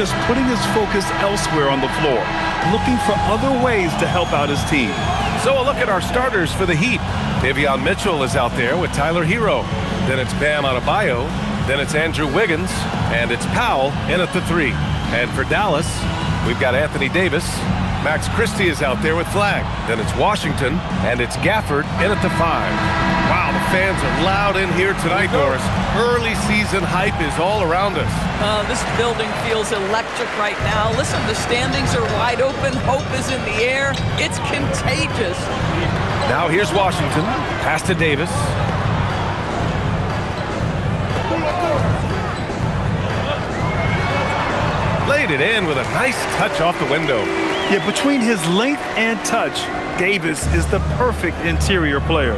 just putting his focus elsewhere on the floor, looking for other ways to help out his team. So a look at our starters for the Heat. Davion Mitchell is out there with Tyler Hero. Then it's Bam Adebayo. Then it's Andrew Wiggins. And it's Powell in at the 3. And for Dallas, we've got Anthony Davis. Max Christie is out there with Flag. Then it's Washington. And it's Gafford in at the 5. Wow, the fans are loud in here tonight, Doris. Early season hype is all around us. This building feels electric right now. Listen, the standings are wide open. Hope is in the air. It's contagious. Now here's Washington. Pass to Davis. Laid it in with a nice touch off the window. Yeah, between his length and touch, Davis is the perfect interior player.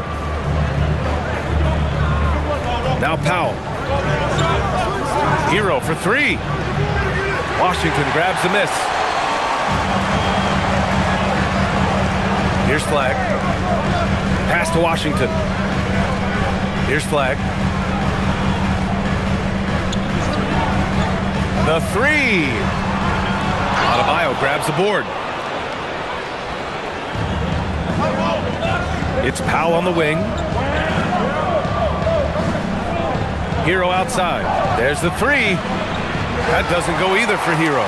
Now Powell. Hero for 3. Washington grabs the miss. Here's Flag. Pass to Washington. Here's Flag. The 3. Adebayo grabs the board. It's Powell on the wing. Hero outside. There's the 3. That doesn't go either for Hero.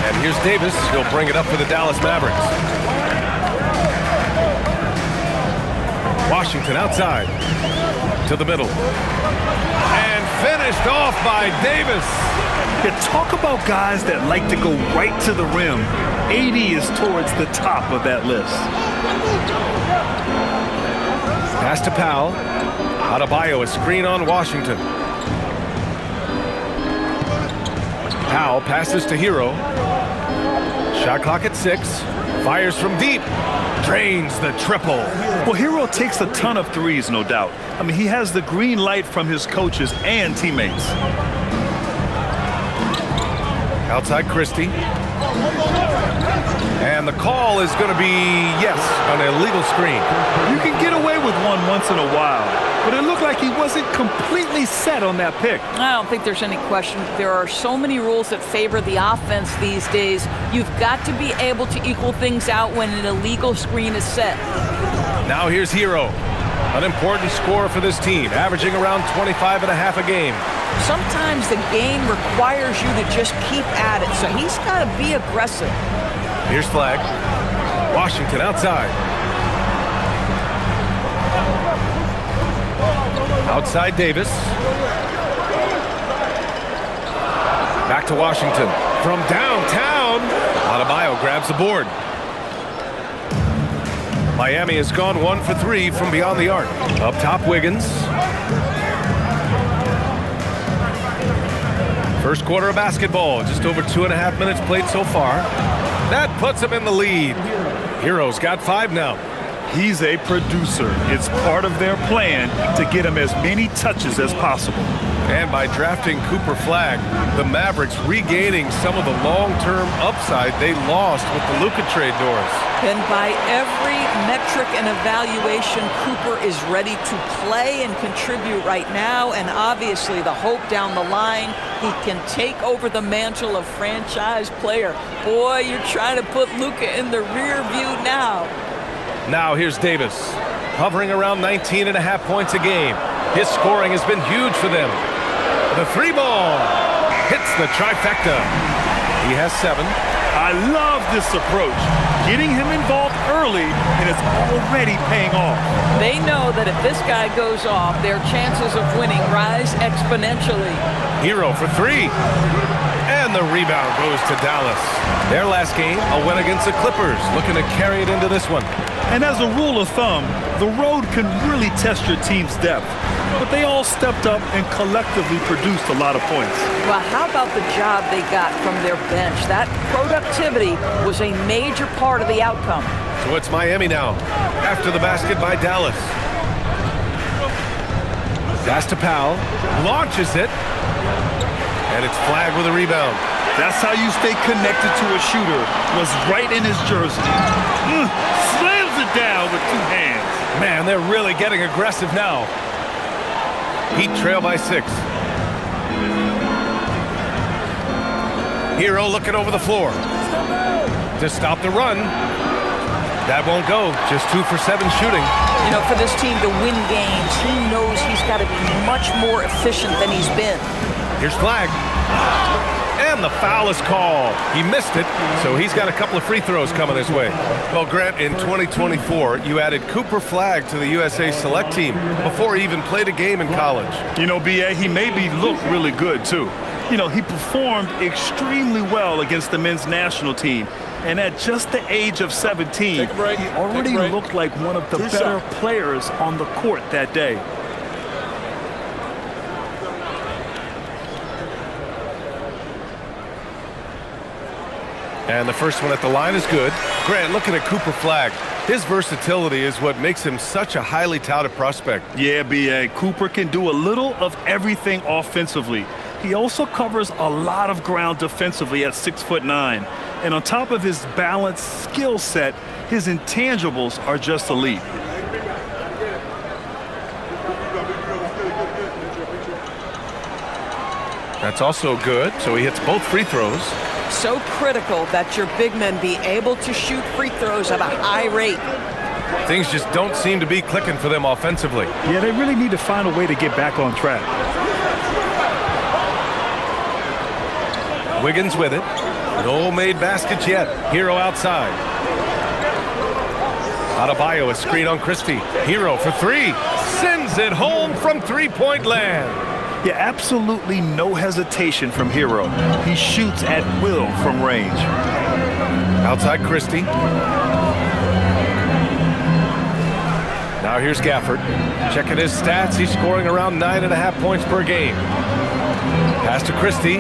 And here's Davis. He'll bring it up for the Dallas Mavericks. Washington outside. To the middle. And finished off by Davis. Yeah, talk about guys that like to go right to the rim. AD is towards the top of that list. Pass to Powell. Adebayo, a screen on Washington. Powell passes to Hero. Shot clock at 6. Fires from deep. Drains the triple. Well, Hero takes a ton of threes, no doubt. I mean, he has the green light from his coaches and teammates. Outside Christie. And the call is going to be, yes, an illegal screen. You can get away with one once in a while, but it looked like he wasn't completely set on that pick. I don't think there's any question. There are so many rules that favor the offense these days. You've got to be able to equal things out when an illegal screen is set. Now here's Hero, an important scorer for this team, averaging around 25 and a half a game. Sometimes the game requires you to just keep at it, so he's got to be aggressive. Here's Flag. Washington outside. Outside Davis. Back to Washington. From downtown, Adebayo grabs the board. Miami has gone 1 for 3 from beyond the arc. Up top, Wiggins. First quarter of basketball, just over 2.5 minutes played so far. That puts him in the lead. Hero's got 5 now. He's a producer. It's part of their plan to get him as many touches as possible. And by drafting Cooper Flag, the Mavericks regaining some of the long-term upside they lost with the Luka trade, Doris. And by every metric and evaluation, Cooper is ready to play and contribute right now. And obviously the hope down the line, he can take over the mantle of franchise player. Boy, you're trying to put Luka in the rear view now. Now here's Davis, hovering around 19.5 points a game. His scoring has been huge for them. The 3 ball hits the trifecta. He has 7. I love this approach. Getting him involved early, and it's already paying off. They know that if this guy goes off, their chances of winning rise exponentially. Hero for 3. And the rebound goes to Dallas. Their last game, a win against the Clippers, looking to carry it into this one. And as a rule of thumb, the road can really test your team's depth. But they all stepped up and collectively produced a lot of points. Well, how about the job they got from their bench? That productivity was a major part of the outcome. So it's Miami now, after the basket by Dallas. Pass to Powell, launches it, and it's Flag with a rebound. That's how you stay connected to a shooter. Was right in his jersey. Slams it down with 2 hands. Man, they're really getting aggressive now. Heat trail by 6. Hero looking over the floor to stop the run. That won't go. Just 2 for 7 shooting. You know, for this team to win games, he knows he's got to be much more efficient than he's been. Here's Flag. And the foul is called. He missed it, so he's got a couple of free throws coming his way. Well, Grant, in 2024, you added Cooper Flag to the USA Select team before he even played a game in college. You know, B.A., he maybe looked really good, too. You know, he performed extremely well against the men's national team. And at just the age of 17, he already looked like one of the better players on the court that day. And the first one at the line is good. Grant, looking at Cooper Flag, his versatility is what makes him such a highly touted prospect. Yeah, B.A., Cooper can do a little of everything offensively. He also covers a lot of ground defensively at 6'9". And on top of his balanced skill set, his intangibles are just elite. That's also good, so he hits both free throws. So critical that your big men be able to shoot free throws at a high rate. Things just don't seem to be clicking for them offensively. Yeah, they really need to find a way to get back on track. Wiggins with it. No made baskets yet. Hero outside. Adebayo, a screen on Christie. Hero for 3. Sends it home from three-point land. Yeah, absolutely no hesitation from Hero. He shoots at will from range. Outside Christie. Now here's Gafford. Checking his stats. He's scoring around 9.5 points per game. Pass to Christie.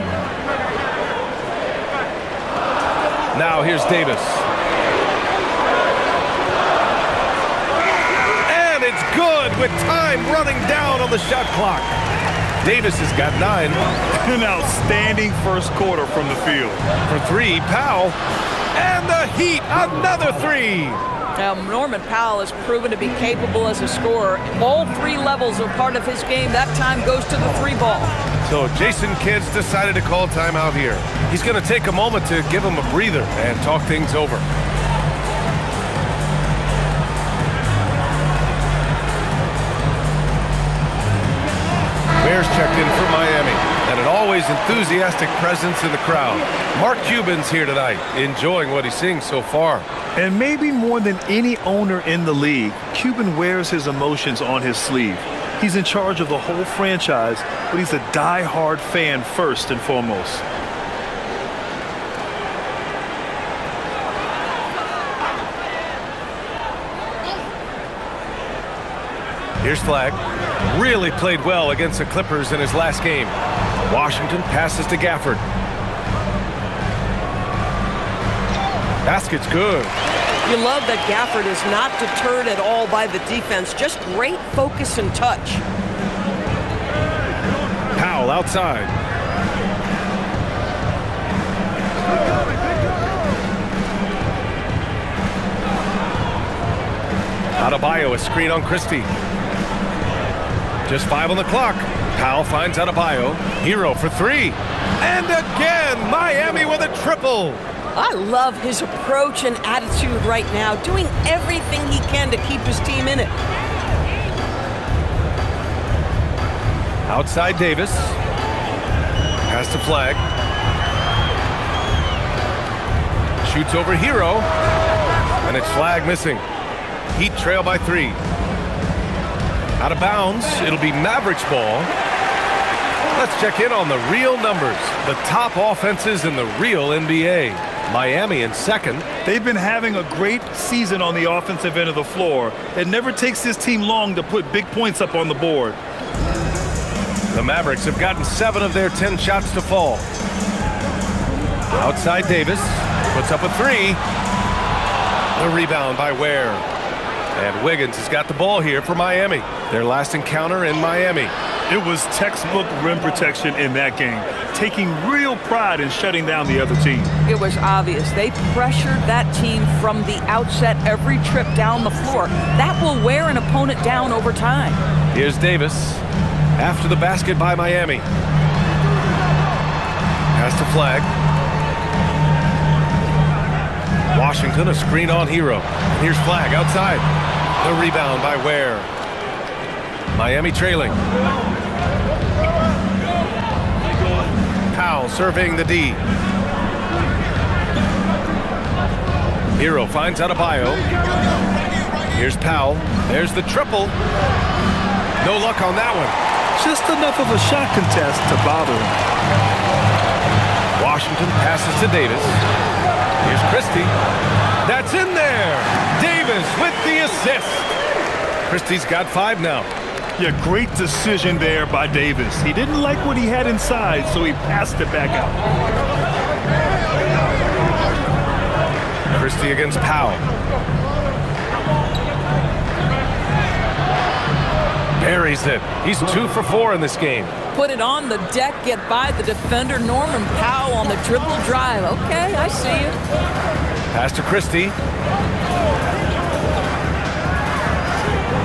Now here's Davis. And it's good with time running down on the shot clock. Davis has got 9. An outstanding first quarter from the field. For 3, Powell. And the Heat, another 3. Now, Norman Powell has proven to be capable as a scorer. All 3 levels are part of his game. That time goes to the 3 ball. So Jason Kidd's decided to call timeout here. He's going to take a moment to give him a breather and talk things over. Bears checked in for Miami, and an always enthusiastic presence in the crowd. Mark Cuban's here tonight, enjoying what he's seeing so far. And maybe more than any owner in the league, Cuban wears his emotions on his sleeve. He's in charge of the whole franchise, but he's a die-hard fan first and foremost. Here's Flag. Really played well against the Clippers in his last game. Washington passes to Gafford. Basket's good. You love that Gafford is not deterred at all by the defense. Just great focus and touch. Powell outside. Adebayo, a screen on Christie. Just 5 on the clock. Powell finds Adebayo. Hero for 3. And again, Miami with a triple. I love his approach and attitude right now, doing everything he can to keep his team in it. Outside Davis. Pass to Flag. Shoots over Hero. And it's Flag missing. Heat trail by 3. Out of bounds, it'll be Mavericks ball. Let's check in on the real numbers. The top offenses in the real NBA. Miami in second. They've been having a great season on the offensive end of the floor. It never takes this team long to put big points up on the board. The Mavericks have gotten 7 of their 10 shots to fall. Outside Davis. Puts up a 3. The rebound by Ware. And Wiggins has got the ball here for Miami. Their last encounter in Miami. It was textbook rim protection in that game, taking real pride in shutting down the other team. It was obvious. They pressured that team from the outset every trip down the floor. That will wear an opponent down over time. Here's Davis after the basket by Miami. Pass to Flag. Washington, a screen on Hero. Here's Flag outside. The rebound by Ware. Miami trailing. Powell serving the D. Hero finds Adebayo. Here's Powell. There's the triple. No luck on that one. Just enough of a shot contest to bother him. Washington passes to Davis. Here's Christie. That's in there. Davis with the assist. Christie's got 5 now. Yeah, great decision there by Davis. He didn't like what he had inside, so he passed it back out. Christie against Powell. Buries it. He's 2 for 4 in this game. Put it on the deck, get by the defender. Norman Powell on the dribble drive. Okay, I see you. Pass to Christie.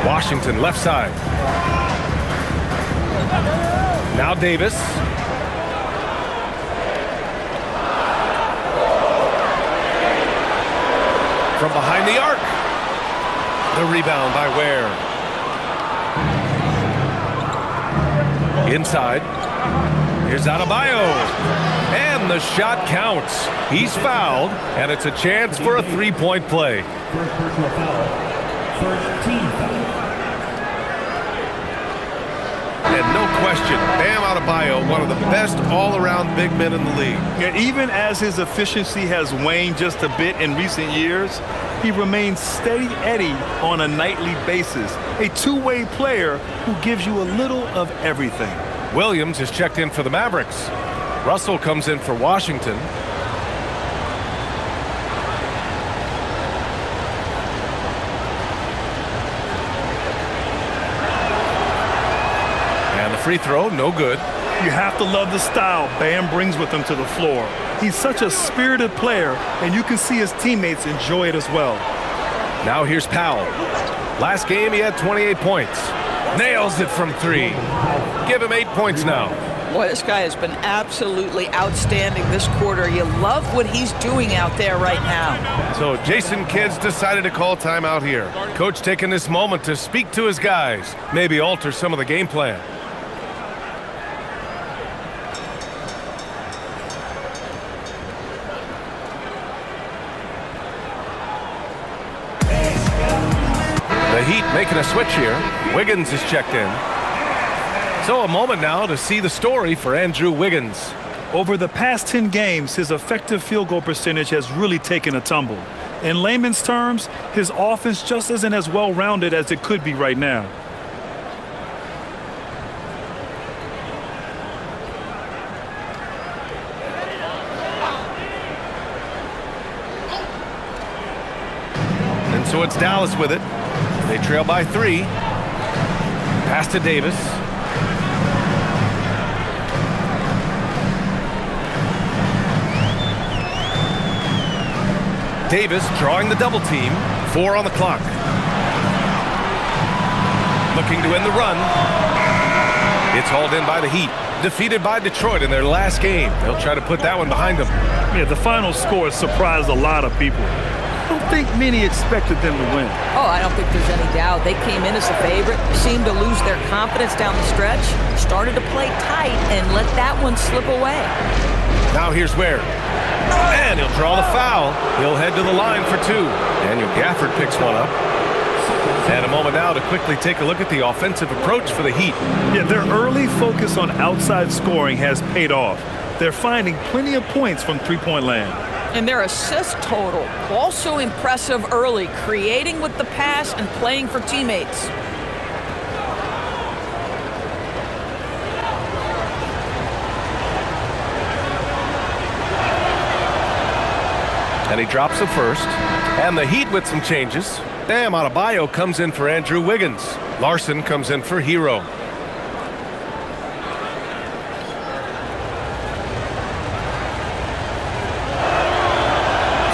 Washington left side. Now Davis. From behind the arc. The rebound by Ware. Inside. Here's Adebayo. And the shot counts. He's fouled, and it's a chance for a three-point play. First personal foul. First team foul. And no question, Bam Adebayo, one of the best all-around big men in the league. Yeah, even as his efficiency has waned just a bit in recent years, he remains steady Eddie on a nightly basis. A two-way player who gives you a little of everything. Williams is checked in for the Mavericks. Russell comes in for Washington. And the free throw, no good. You have to love the style Bam brings with him to the floor. He's such a spirited player, and you can see his teammates enjoy it as well. Now here's Powell. Last game he had 28 points. Nails it from 3. Give him 8 points now. Boy, this guy has been absolutely outstanding this quarter. You love what he's doing out there right now. So Jason Kidd's decided to call timeout here. Coach taking this moment to speak to his guys, maybe alter some of the game plan. The Heat making a switch here. Wiggins is checked in. So a moment now to see the story for Andrew Wiggins. Over the past 10 games, his effective field goal percentage has really taken a tumble. In layman's terms, his offense just isn't as well-rounded as it could be right now. And so it's Dallas with it. They trail by 3. Pass to Davis. Davis drawing the double team. 4 on the clock. Looking to end the run. It's hauled in by the Heat. Defeated by Detroit in their last game. They'll try to put that one behind them. Yeah, the final score surprised a lot of people. I don't think many expected them to win. Oh, I don't think there's any doubt. They came in as a favorite, seemed to lose their confidence down the stretch, started to play tight, and let that one slip away. Now here's Ware. And he'll draw the foul. He'll head to the line for 2. Daniel Gafford picks one up. And a moment now to quickly take a look at the offensive approach for the Heat. Yeah, their early focus on outside scoring has paid off. They're finding plenty of points from three-point land. And their assist total, also impressive early, creating with the pass and playing for teammates. And he drops the first. And the Heat with some changes. Bam Adebayo comes in for Andrew Wiggins. Larson comes in for Hero.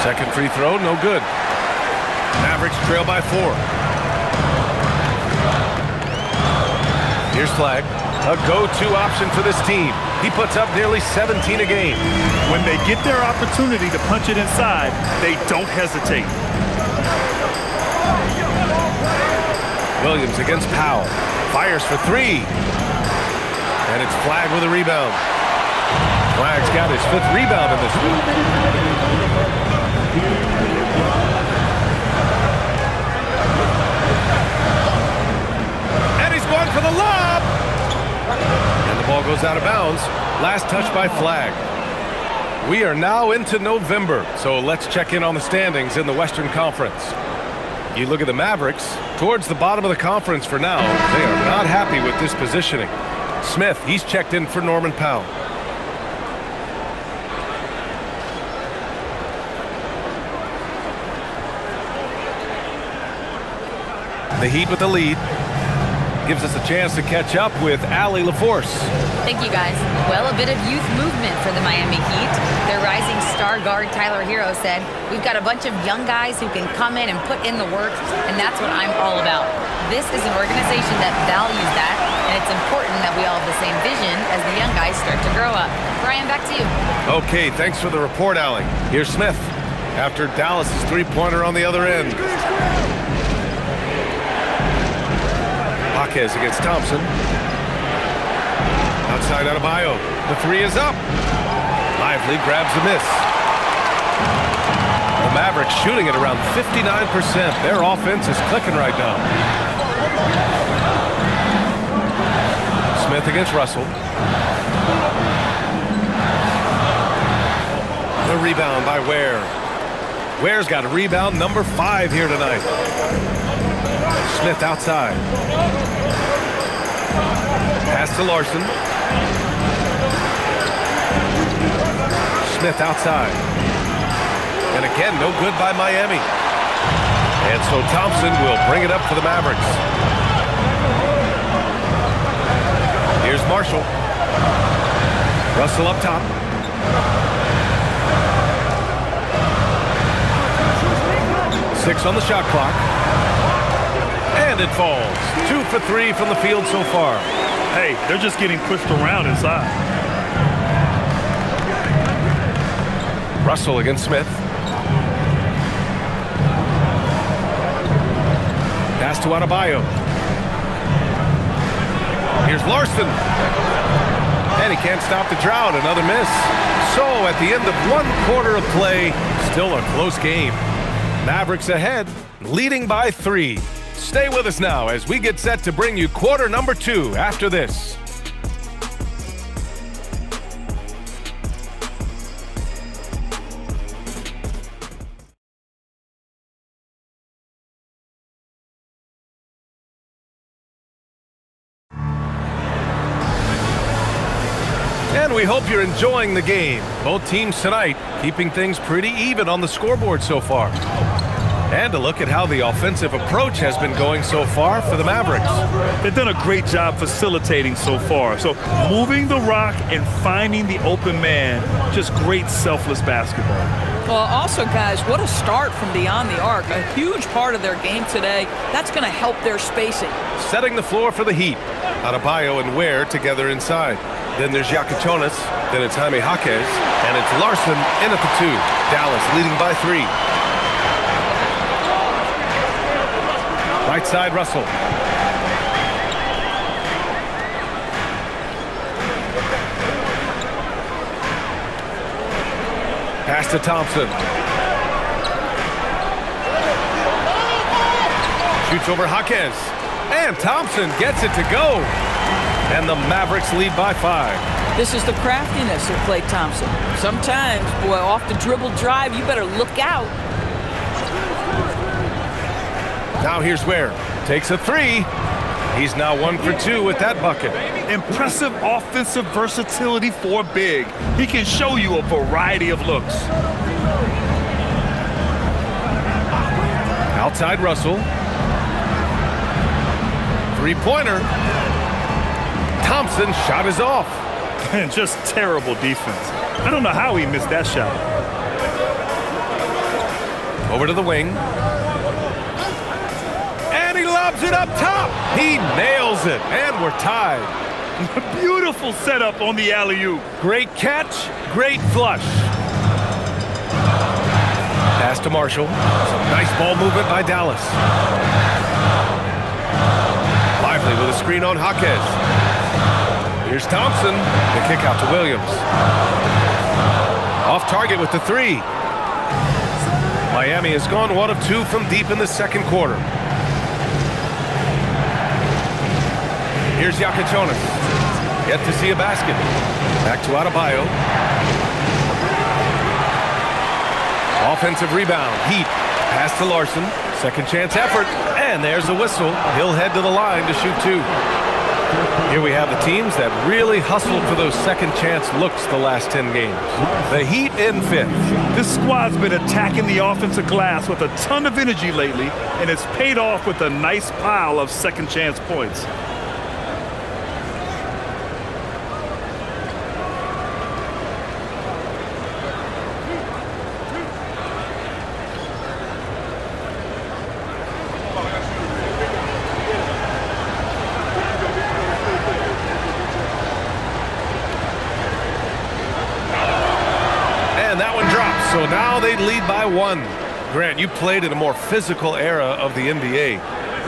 Second free throw, no good. Mavericks trail by 4. Here's Flag. A go-to option for this team. He puts up nearly 17 a game. When they get their opportunity to punch it inside, they don't hesitate. Williams against Powell. Fires for three. And it's Flagg with a rebound. Flagg's got his 5th rebound in this one. And he's going for the lob. And the ball goes out of bounds. Last touch by Flagg. We are now into November, so let's check in on the standings in the Western Conference. You look at the Mavericks, towards the bottom of the conference for now. They are not happy with this positioning. Smith, he's checked in for Norman Powell. The Heat with the lead. Gives us a chance to catch up with Allie LaForce. Thank you, guys. Well, a bit of youth movement for the Miami Heat. Their rising star guard, Tyler Hero, said, "We've got a bunch of young guys who can come in and put in the work, and that's what I'm all about." This is an organization that values that, and it's important that we all have the same vision as the young guys start to grow up. Brian, back to you. Okay, thanks for the report, Allie. Here's Smith after Dallas's three-pointer on the other end. Jaquez against Thompson. Outside Adebayo. The three is up. Lively grabs the miss. The Mavericks shooting at around 59%. Their offense is clicking right now. Smith against Russell. The rebound by Ware. Ware's got a rebound number 5 here tonight. Smith outside. Pass to Larson. Smith outside. And again, no good by Miami. And so Thompson will bring it up for the Mavericks. Here's Marshall. Russell up top. Six on the shot clock. And it falls. 2 for 3 from the field so far. Hey, they're just getting pushed around inside. Russell against Smith. Pass to Adebayo. Here's Larson. And he can't stop the drought. Another miss. So at the end of 1 quarter of play, still a close game. Mavericks ahead, leading by 3. Stay with us now as we get set to bring you quarter number 2 after this. And we hope you're enjoying the game. Both teams tonight keeping things pretty even on the scoreboard so far. And a look at how the offensive approach has been going so far for the Mavericks. They've done a great job facilitating so far. So moving the rock and finding the open man, just great selfless basketball. Well, also, guys, what a start from beyond the arc. A huge part of their game today. That's going to help their spacing. Setting the floor for the Heat. Adebayo and Ware together inside. Then there's Jaquez. Then it's Jaime Jaquez. And it's Larson in at the 2. Dallas leading by 3. Right side, Russell. Pass to Thompson. Shoots over Jaquez. And Thompson gets it to go. And the Mavericks lead by 5. This is the craftiness of Klay Thompson. Sometimes, boy, off the dribble drive, you better look out. Now here's Ware. Takes a 3. He's now 1 for 2 with that bucket. Impressive offensive versatility for big. He can show you a variety of looks. Outside Russell. 3-pointer. Thompson shot is off. And just terrible defense. I don't know how he missed that shot. Over to the wing. And he lobs it up top. He nails it. And we're tied. Beautiful setup on the alley-oop. Great catch, great flush. Pass to Marshall. Some nice ball movement by Dallas. Lively with a screen on Jaquez. Here's Thompson. The kick out to Williams. Off target with the three. Miami has gone 1 of 2 from deep in the second quarter. Here's Yakatonis. Yet to see a basket. Back to Adebayo. Offensive rebound. Heat. Pass to Larson. Second chance effort. And there's the whistle. He'll head to the line to shoot 2. Here we have the teams that really hustled for those second chance looks the last 10 games. The Heat in 5th. This squad's been attacking the offensive glass with a ton of energy lately, and it's paid off with a nice pile of second chance points. So now they lead by 1. Grant, you played in a more physical era of the NBA.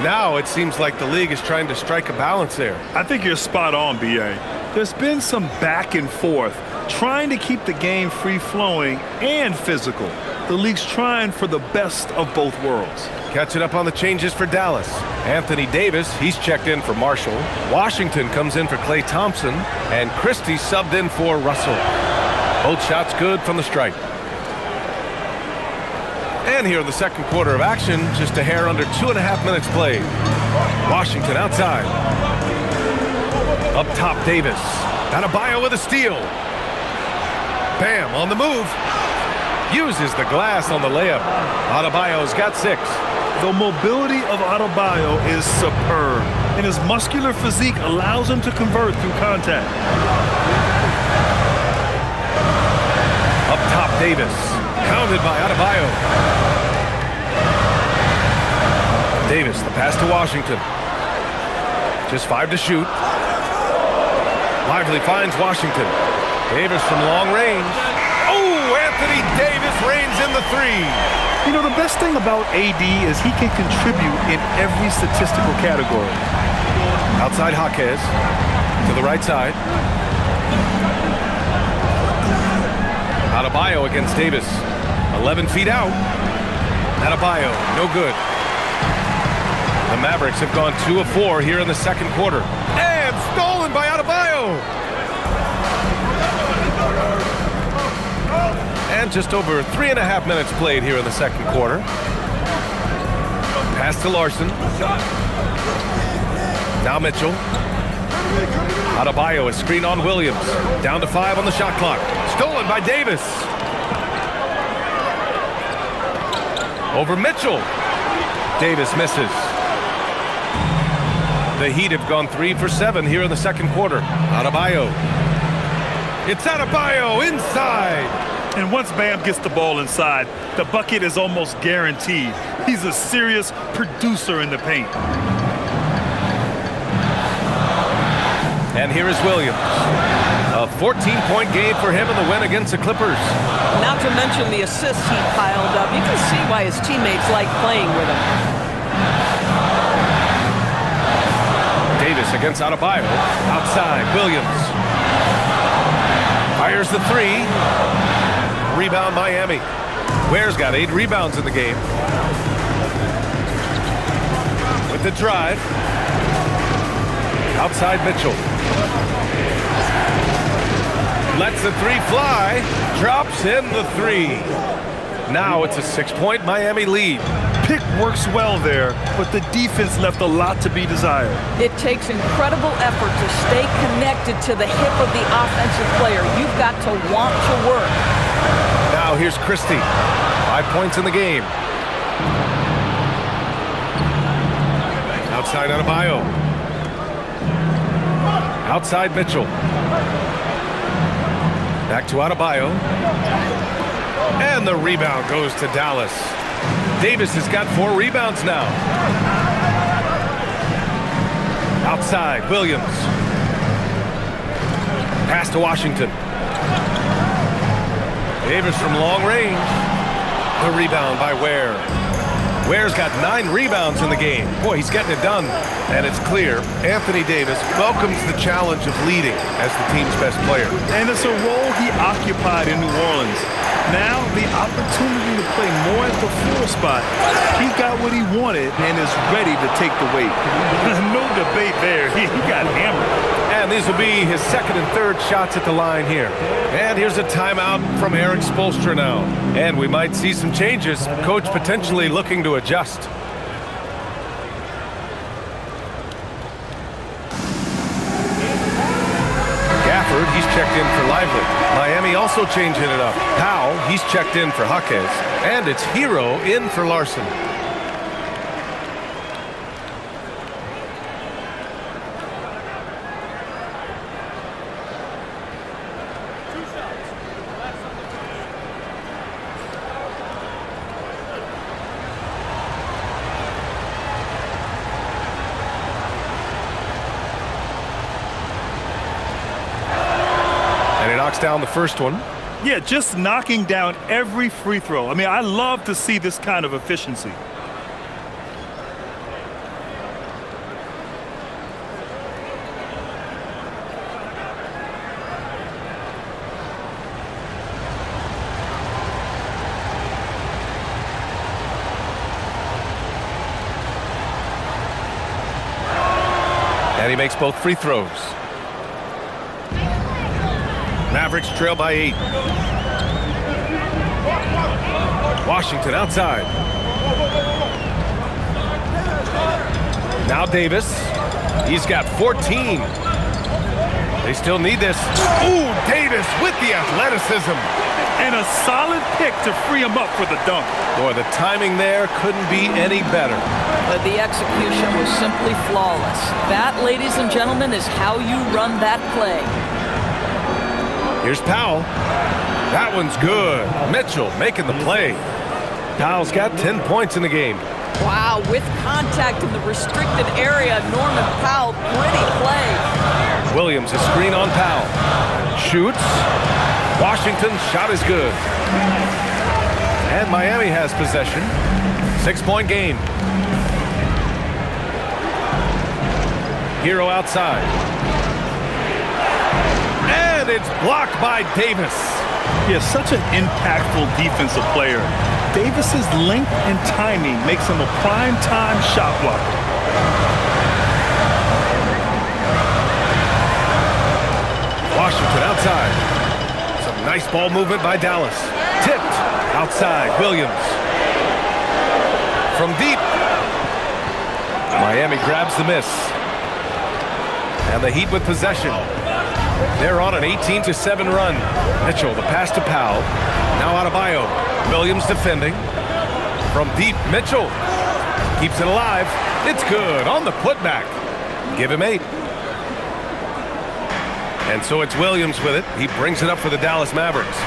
Now it seems like the league is trying to strike a balance there. I think you're spot on, B.A. There's been some back and forth, trying to keep the game free-flowing and physical. The league's trying for the best of both worlds. Catching up on the changes for Dallas. Anthony Davis, he's checked in for Marshall. Washington comes in for Klay Thompson. And Christie subbed in for Russell. Both shots good from the stripe. And here in the second quarter of action, just a hair under 2.5 minutes played. Washington outside. Up top, Davis. Adebayo with a steal. Bam, on the move. Uses the glass on the layup. Adebayo's got 6. The mobility of Adebayo is superb, and his muscular physique allows him to convert through contact. Up top, Davis. Counted by Adebayo. Davis, the pass to Washington. Just 5 to shoot. Lively finds Washington. Davis from long range. Oh, Anthony Davis reigns in the 3. You know, the best thing about AD is he can contribute in every statistical category. Outside Jaquez. To the right side. Adebayo against Davis. 11 feet out. Adebayo, no good. The Mavericks have gone 2 of 4 here in the second quarter. And stolen by Adebayo. And just over 3.5 minutes played here in the second quarter. Pass to Larson. Now Mitchell. Adebayo is screen on Williams. Down to 5 on the shot clock. Stolen by Davis. Over Mitchell. Davis misses. The Heat have gone 3 for 7 here in the second quarter. Adebayo. It's Adebayo inside. And once Bam gets the ball inside, the bucket is almost guaranteed. He's a serious producer in the paint. And here is Williams. A 14-point game for him in the win against the Clippers. Not to mention the assists he piled up. You can see why his teammates like playing with him. Davis against Adebayo. Outside, Williams. Fires the 3. Rebound Miami. Ware's got 8 rebounds in the game. With the drive. Outside Mitchell. Lets the 3 fly. Drops in the 3. Now it's a 6-point Miami lead. Pick works well there, but the defense left a lot to be desired. It takes incredible effort to stay connected to the hip of the offensive player. You've got to want to work. Now here's Christie. 5 points in the game. Outside Adebayo. Outside Mitchell. Back to Adebayo. And the rebound goes to Dallas. Davis has got 4 rebounds now. Outside, Williams. Pass to Washington. Davis from long range. The rebound by Ware. Ware's got 9 rebounds in the game. Boy, he's getting it done. And it's clear Anthony Davis welcomes the challenge of leading as the team's best player. And it's a role he occupied in New Orleans. Now the opportunity to play more at the 4 spot. He got what he wanted and is ready to take the weight. No debate there. He got hammered. And these will be his second and third shots at the line here. And here's a timeout from Eric Spoelstra now. And we might see some changes. Coach potentially looking to adjust. Gafford, he's checked in for Lively. Miami also changing it up. Powell, he's checked in for Jaquez. And it's Hero in for Larson. Down the first one. Yeah, just knocking down every free throw. I mean, I love to see this kind of efficiency. And he makes both free throws. Mavericks trail by 8. Washington outside. Now Davis. He's got 14. They still need this. Ooh, Davis with the athleticism. And a solid pick to free him up for the dunk. Boy, the timing there couldn't be any better. But the execution was simply flawless. That, ladies and gentlemen, is how you run that play. Here's Powell. That one's good. Mitchell making the play. Powell's got 10 points in the game. Wow, with contact in the restricted area, Norman Powell, pretty play. Williams, a screen on Powell. Shoots. Washington's shot is good. And Miami has possession. 6-point game. Hero outside. And it's blocked by Davis. Yeah, such an impactful defensive player. Davis's length and timing makes him a prime-time shot blocker. Washington outside. Some nice ball movement by Dallas. Tipped outside. Williams. From deep. Miami grabs the miss. And the Heat with possession. They're on an 18-7 run. Mitchell, the pass to Powell. Now Adebayo. Williams defending. From deep, Mitchell. Keeps it alive. It's good on the putback. Give him 8. And so it's Williams with it. He brings it up for the Dallas Mavericks.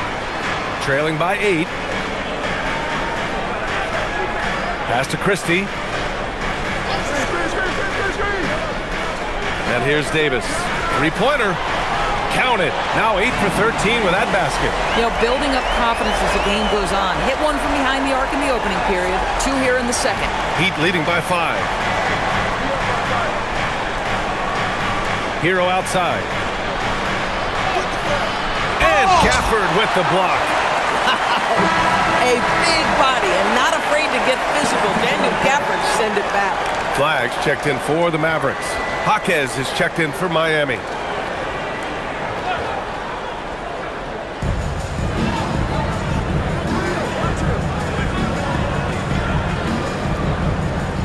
Trailing by 8. Pass to Christie. And here's Davis. 3-pointer. Counted. Now 8 for 13 with that basket. You know, building up confidence as the game goes on. Hit one from behind the arc in the opening period. 2 here in the second. Heat leading by 5. Hero outside. And Gafford with the block. A big body and not afraid to get physical. Daniel Gafford send it back. Flags checked in for the Mavericks. Jaquez is checked in for Miami.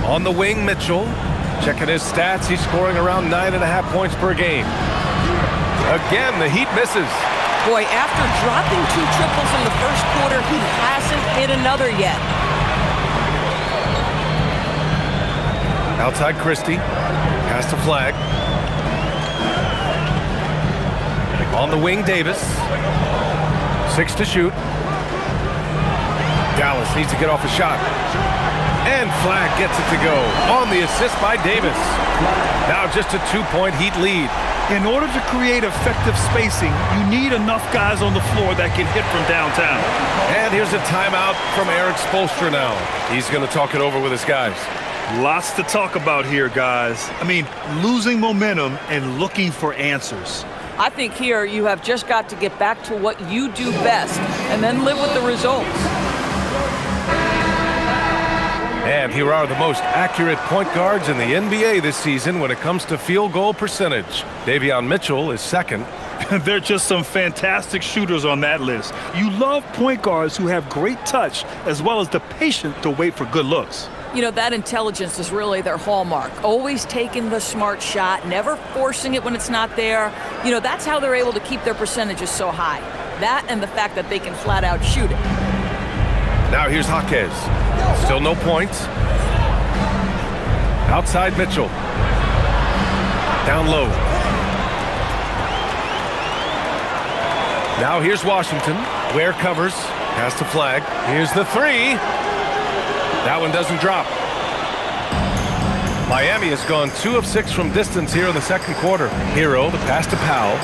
On the wing, Mitchell. Checking his stats, he's scoring around 9.5 points per game. Again, the Heat misses. Boy, after dropping 2 triples in the first quarter, he hasn't hit another yet. Outside Christie. Pass to Flag. On the wing, Davis. 6 to shoot. Dallas needs to get off a shot. And Flag gets it to go on the assist by Davis. Now just a 2-point Heat lead. In order to create effective spacing, you need enough guys on the floor that can hit from downtown. And here's a timeout from Eric Spoelstra now. He's going to talk it over with his guys. Lots to talk about here, guys. I mean, losing momentum and looking for answers. I think here you have just got to get back to what you do best and then live with the results. And here are the most accurate point guards in the NBA this season when it comes to field goal percentage. Davion Mitchell is second. They're just some fantastic shooters on that list. You love point guards who have great touch as well as the patience to wait for good looks. You know, that intelligence is really their hallmark. Always taking the smart shot, never forcing it when it's not there. You know, that's how they're able to keep their percentages so high. That and the fact that they can flat out shoot it. Now here's Jaquez. Still no points. Outside Mitchell. Down low. Now here's Washington. Ware covers. Has to flag. Here's the three. That one doesn't drop. Miami has gone 2 of 6 from distance here in the second quarter. Hero, the pass to Powell.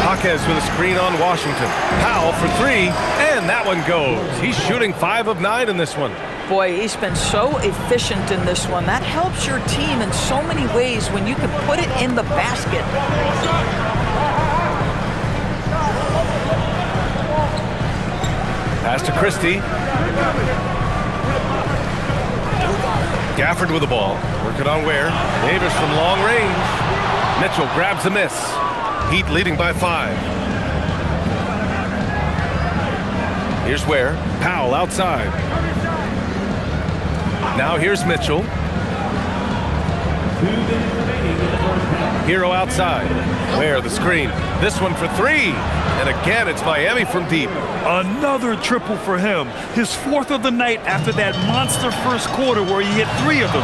Jaquez with a screen on Washington. Powell for 3, and that one goes. He's shooting 5 of 9 in this one. Boy, he's been so efficient in this one. That helps your team in so many ways when you can put it in the basket. Pass to Christie. Gafford with the ball. Work it on Ware. Davis from long range. Mitchell grabs a miss. Heat leading by 5. Here's Ware. Powell outside. Now here's Mitchell. Hero outside. Ware the screen. This one for 3. And again, it's Miami from deep. Another triple for him. His 4th of the night after that monster first quarter where he hit 3 of them.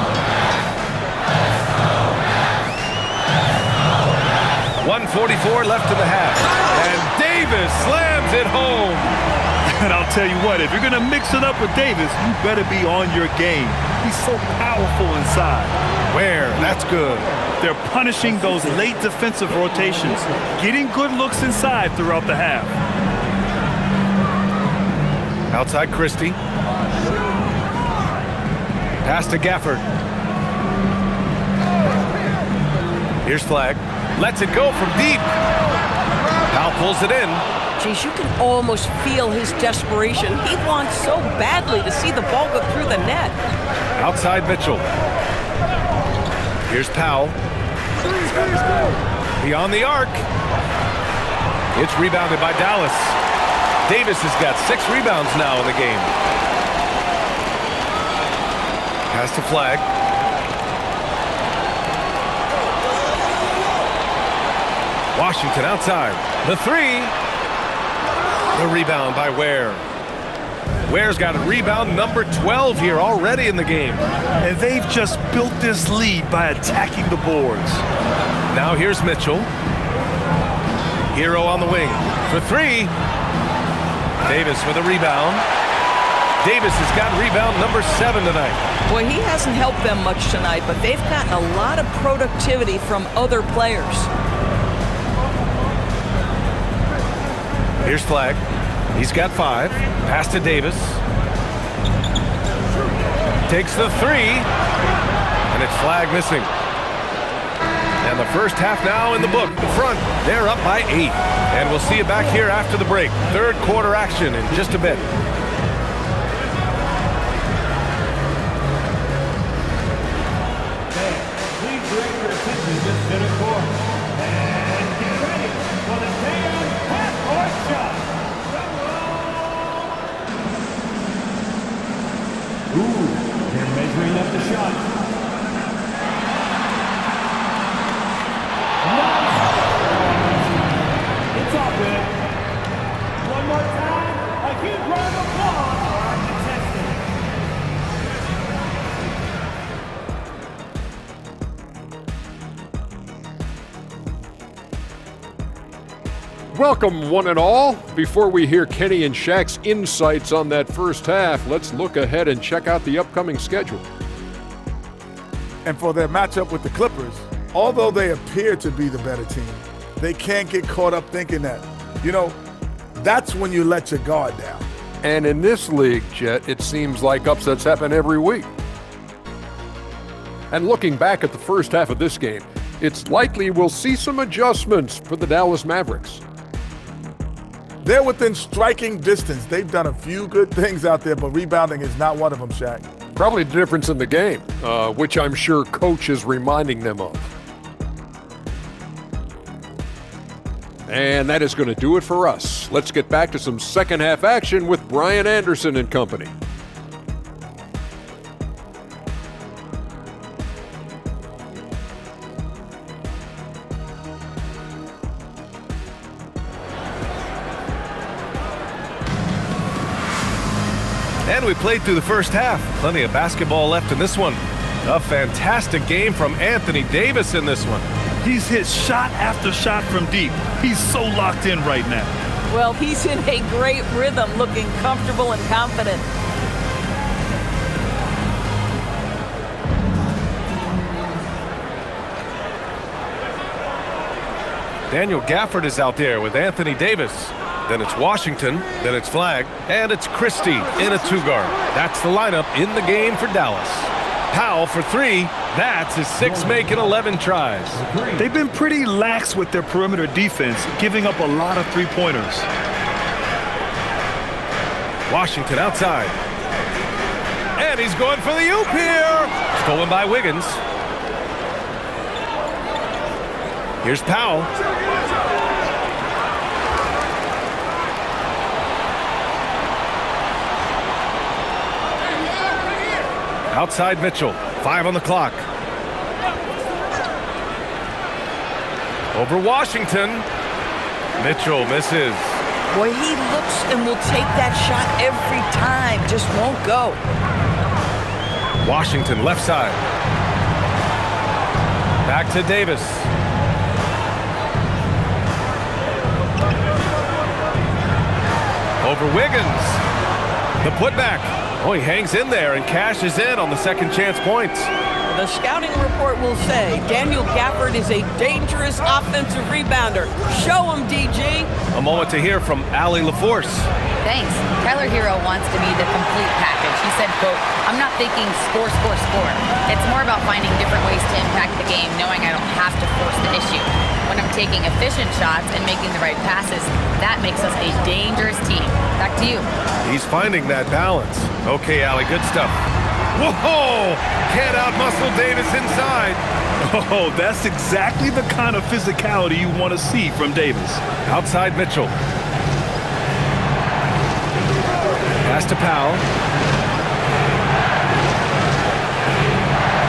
1:44 left in the half. And Davis slams it home. And I'll tell you what, if you're going to mix it up with Davis, you better be on your game. He's so powerful inside. Ware, that's good. They're punishing those late defensive rotations, getting good looks inside throughout the half. Outside Christie. Pass to Gafford. Here's Flag. Lets it go from deep. Powell pulls it in. Geez, you can almost feel his desperation. He wants so badly to see the ball go through the net. Outside Mitchell. Here's Powell. Beyond the arc. It's rebounded by Dallas. Davis has got 6 rebounds now in the game. Pass to Flag. Washington outside. The 3. The rebound by Ware. Ware's got a rebound number 12 here already in the game. And they've just built this lead by attacking the boards. Now here's Mitchell. Hero on the wing for 3. Davis with a rebound. Davis has got rebound number 7 tonight. Boy, he hasn't helped them much tonight, but they've gotten a lot of productivity from other players. Here's Flag. He's got 5. Pass to Davis. Takes the 3. And it's Flag missing. And the first half now in the book. In front, they're up by 8. And we'll see you back here after the break. Third quarter action in just a bit. Please direct your attention to center court. And get ready for the damn half-court shot. Ooh, they're measuring up the shot. It's all good. One more time, a huge round of applause for our contestants. Welcome, one and all. Before we hear Kenny and Shaq's insights on that first half, let's look ahead and check out the upcoming schedule. And for their matchup with the Clippers, although they appear to be the better team, They can't get caught up thinking that. That's when you let your guard down. And in this league, Jet, it seems like upsets happen every week. And looking back at the first half of this game, it's likely we'll see some adjustments for the Dallas Mavericks. They're within striking distance. They've done a few good things out there, but rebounding is not one of them, Shaq. Probably the difference in the game, which I'm sure Coach is reminding them of. And that is going to do it for us. Let's get back to some second half action with Brian Anderson and company. And we played through the first half. Plenty of basketball left in this one. A fantastic game from Anthony Davis in this one. He's hit shot after shot from deep. He's so locked in right now. Well, he's in a great rhythm, looking comfortable and confident. Daniel Gafford is out there with Anthony Davis. Then it's Washington, then it's Flagg, and it's Christie in a two-guard. That's the lineup in the game for Dallas. Powell for three. That's his sixth make in 11 tries. They've been pretty lax with their perimeter defense, giving up a lot of three-pointers. Washington outside. And he's going for the oop here. Stolen by Wiggins. Here's Powell. Outside Mitchell. 5 on the clock. Over Washington. Mitchell misses. Boy, he looks and will take that shot every time. Just won't go. Washington left side. Back to Davis. Over Wiggins. The putback. Oh, he hangs in there and cashes in on the second chance points. The scouting report will say Daniel Gafford is a dangerous offensive rebounder. Show him, DG. A moment to hear from Allie LaForce. Thanks. Tyler Hero wants to be the complete package. He said, quote, "I'm not thinking score, score, score. It's more about finding different ways to impact the game, knowing I don't have to force the issue. When I'm taking efficient shots and making the right passes, that makes us a dangerous team." Back to you. He's finding that balance. Okay, Allie, good stuff. Whoa! Can't out-muscle Davis inside. Oh, that's exactly the kind of physicality you want to see from Davis. Outside Mitchell. Pass to Powell.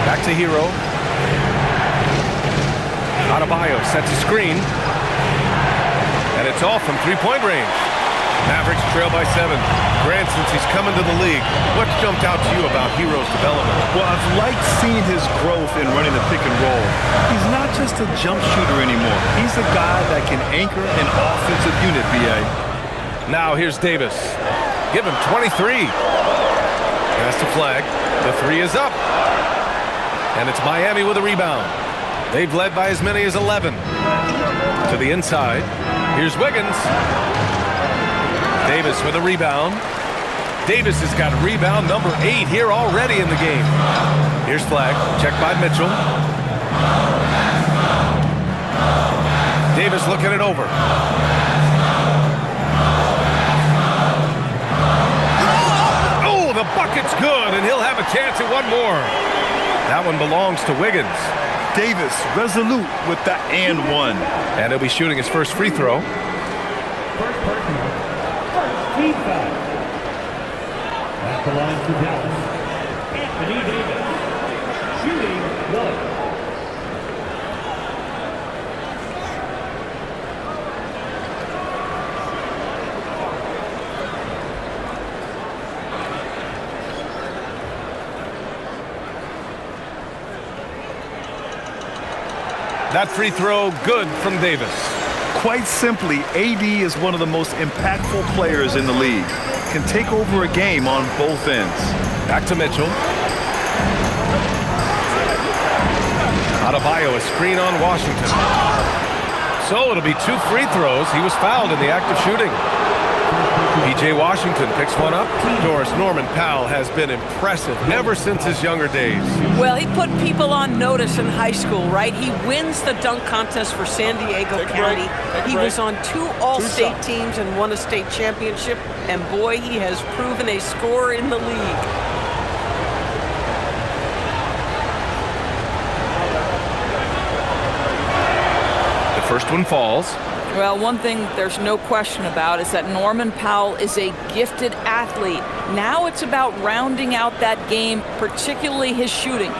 Back to Hero. Adebayo sets a screen. And it's off from three-point range. Mavericks trail by 7. Grant, since he's come into the league, what jumped out to you about Hero's development? Well, I've liked seeing his growth in running the pick and roll. He's not just a jump shooter anymore. He's a guy that can anchor an offensive unit, B.A. Now here's Davis. Give him 23. Pass to Flagg. The three is up. And it's Miami with a rebound. They've led by as many as 11. To the inside. Here's Wiggins. Davis with a rebound. Davis has got rebound number 8 here already in the game. Here's Flagg. Checked by Mitchell. Davis looking it over. Oh, the bucket's good, and he'll have a chance at one more. That one belongs to Wiggins. Davis resolute with the and one. And he'll be shooting his first free throw. First personal. First team foul. That belongs to Dallas. Anthony Davis. Shooting 1. That free throw good from Davis. Quite simply, AD is one of the most impactful players in the league. Can take over a game on both ends. Back to Mitchell. Adebayo, a screen on Washington. So it'll be 2 free throws. He was fouled in the act of shooting. P.J. Washington picks one up. Doris, Norman Powell has been impressive ever since his younger days. Well, he put people on notice in high school, right? He wins the dunk contest for San Diego County. He was on 2 all-state teams and won a state championship. And boy, he has proven a scorer in the league. The first one falls. Well, one thing there's no question about is that Norman Powell is a gifted athlete. Now it's about rounding out that game, particularly his shooting.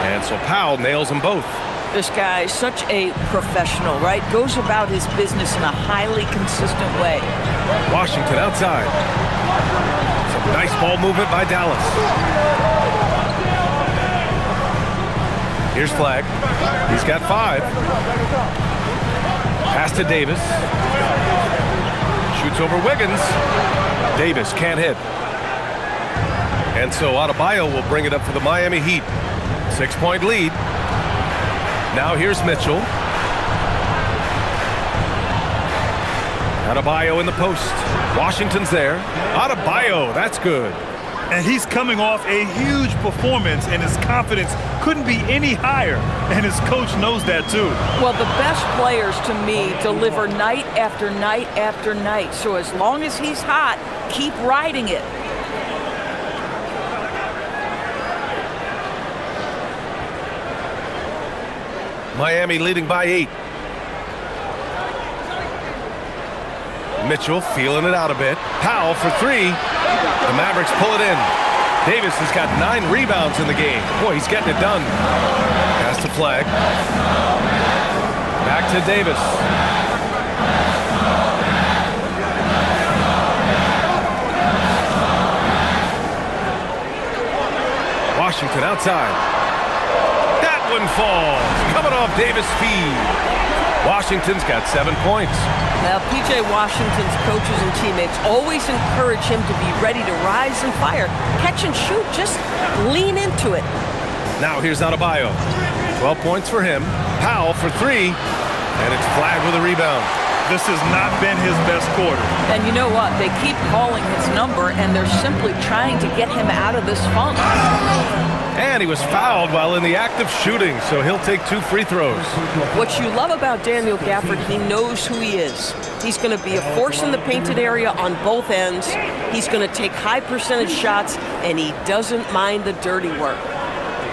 And so Powell nails them both. This guy is such a professional, right? Goes about his business in a highly consistent way. Washington outside. Some nice ball movement by Dallas. Here's Flagg. He's got 5. Pass to Davis. Shoots over Wiggins. Davis can't hit. And so Adebayo will bring it up for the Miami Heat. 6-point lead. Now here's Mitchell. Adebayo in the post. Washington's there. Adebayo, that's good. And he's coming off a huge performance, and his confidence couldn't be any higher. And his coach knows that too. Well, the best players to me deliver night after night after night. So as long as he's hot, keep riding it. Miami leading by 8. Mitchell feeling it out a bit. Powell for 3. The Mavericks pull it in. Davis has got 9 rebounds in the game. Boy, he's getting it done. Pass to Flagg. Back to Davis. Washington outside. One falls, coming off Davis' feed. Washington's got 7 points. Now, P.J. Washington's coaches and teammates always encourage him to be ready to rise and fire. Catch and shoot, just lean into it. Now here's Adebayo. 12 points for him. Powell for 3, and it's Flagg with a rebound. This has not been his best quarter. And you know what? They keep calling his number, and they're simply trying to get him out of this funk. And he was fouled while in the act of shooting, so he'll take 2 free throws. What you love about Daniel Gafford, he knows who he is. He's going to be a force in the painted area on both ends. He's going to take high percentage shots, and he doesn't mind the dirty work.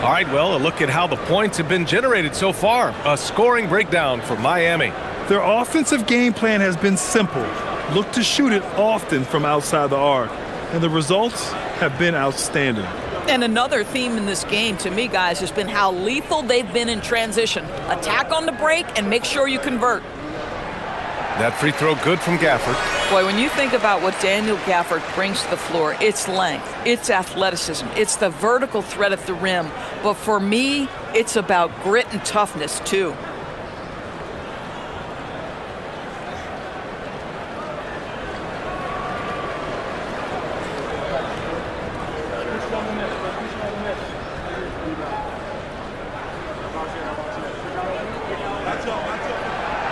All right, well, a look at how the points have been generated so far. A scoring breakdown for Miami. Their offensive game plan has been simple. Look to shoot it often from outside the arc. And the results have been outstanding. And another theme in this game, to me, guys, has been how lethal they've been in transition. Attack on the break and make sure you convert. That free throw good from Gafford. Boy, when you think about what Daniel Gafford brings to the floor, it's length, it's athleticism, it's the vertical threat at the rim. But for me, it's about grit and toughness, too.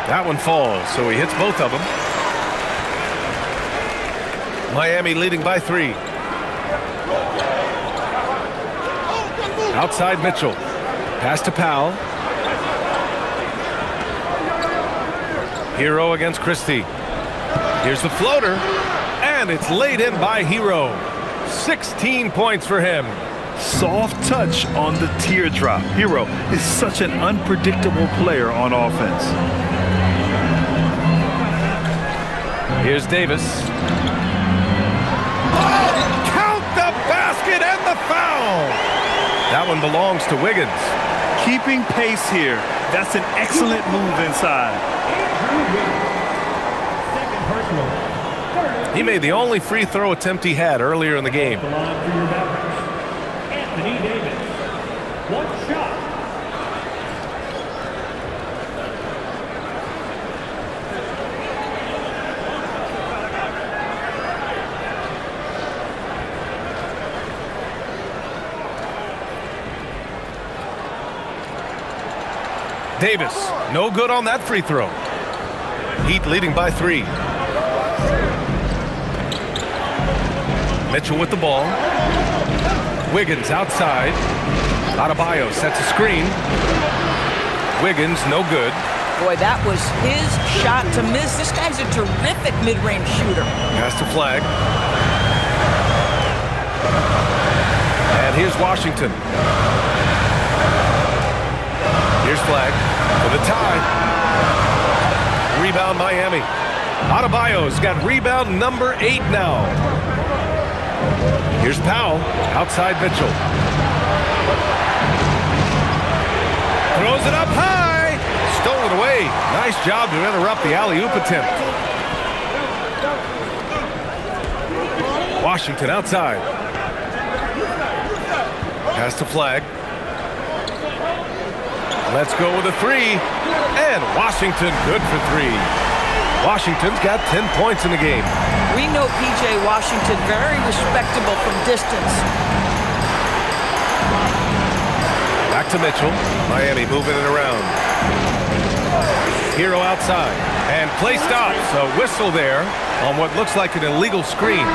That one falls, so he hits both of them. Miami leading by 3. Outside Mitchell. Pass to Powell. Hero against Christie. Here's the floater, and it's laid in by Hero. 16 points for him. Soft touch on the teardrop. Hero is such an unpredictable player on offense. Here's Davis. Count the basket and the foul. That one belongs to Wiggins. Keeping pace here. That's an excellent move inside. He made the only free throw attempt he had earlier in the game. Anthony Davis. 1 shot. Davis, no good on that free throw. Heat leading by 3. Mitchell with the ball. Wiggins outside. Adebayo sets a screen. Wiggins, no good. Boy, that was his shot to miss. This guy's a terrific mid-range shooter. Pass to Flag. And here's Washington. Here's Flag for the tie. Rebound Miami. Adebayo's got rebound number 8 now. Here's Powell outside Mitchell. Throws it up high. Stolen away. Nice job to interrupt the alley-oop attempt. Washington outside. Pass to Flag. Let's go with a 3. And Washington good for 3. Washington's got 10 points in the game. We know P.J. Washington very respectable from distance. Back to Mitchell. Miami moving it around. Hero outside. And play stops. A whistle there on what looks like an illegal screen.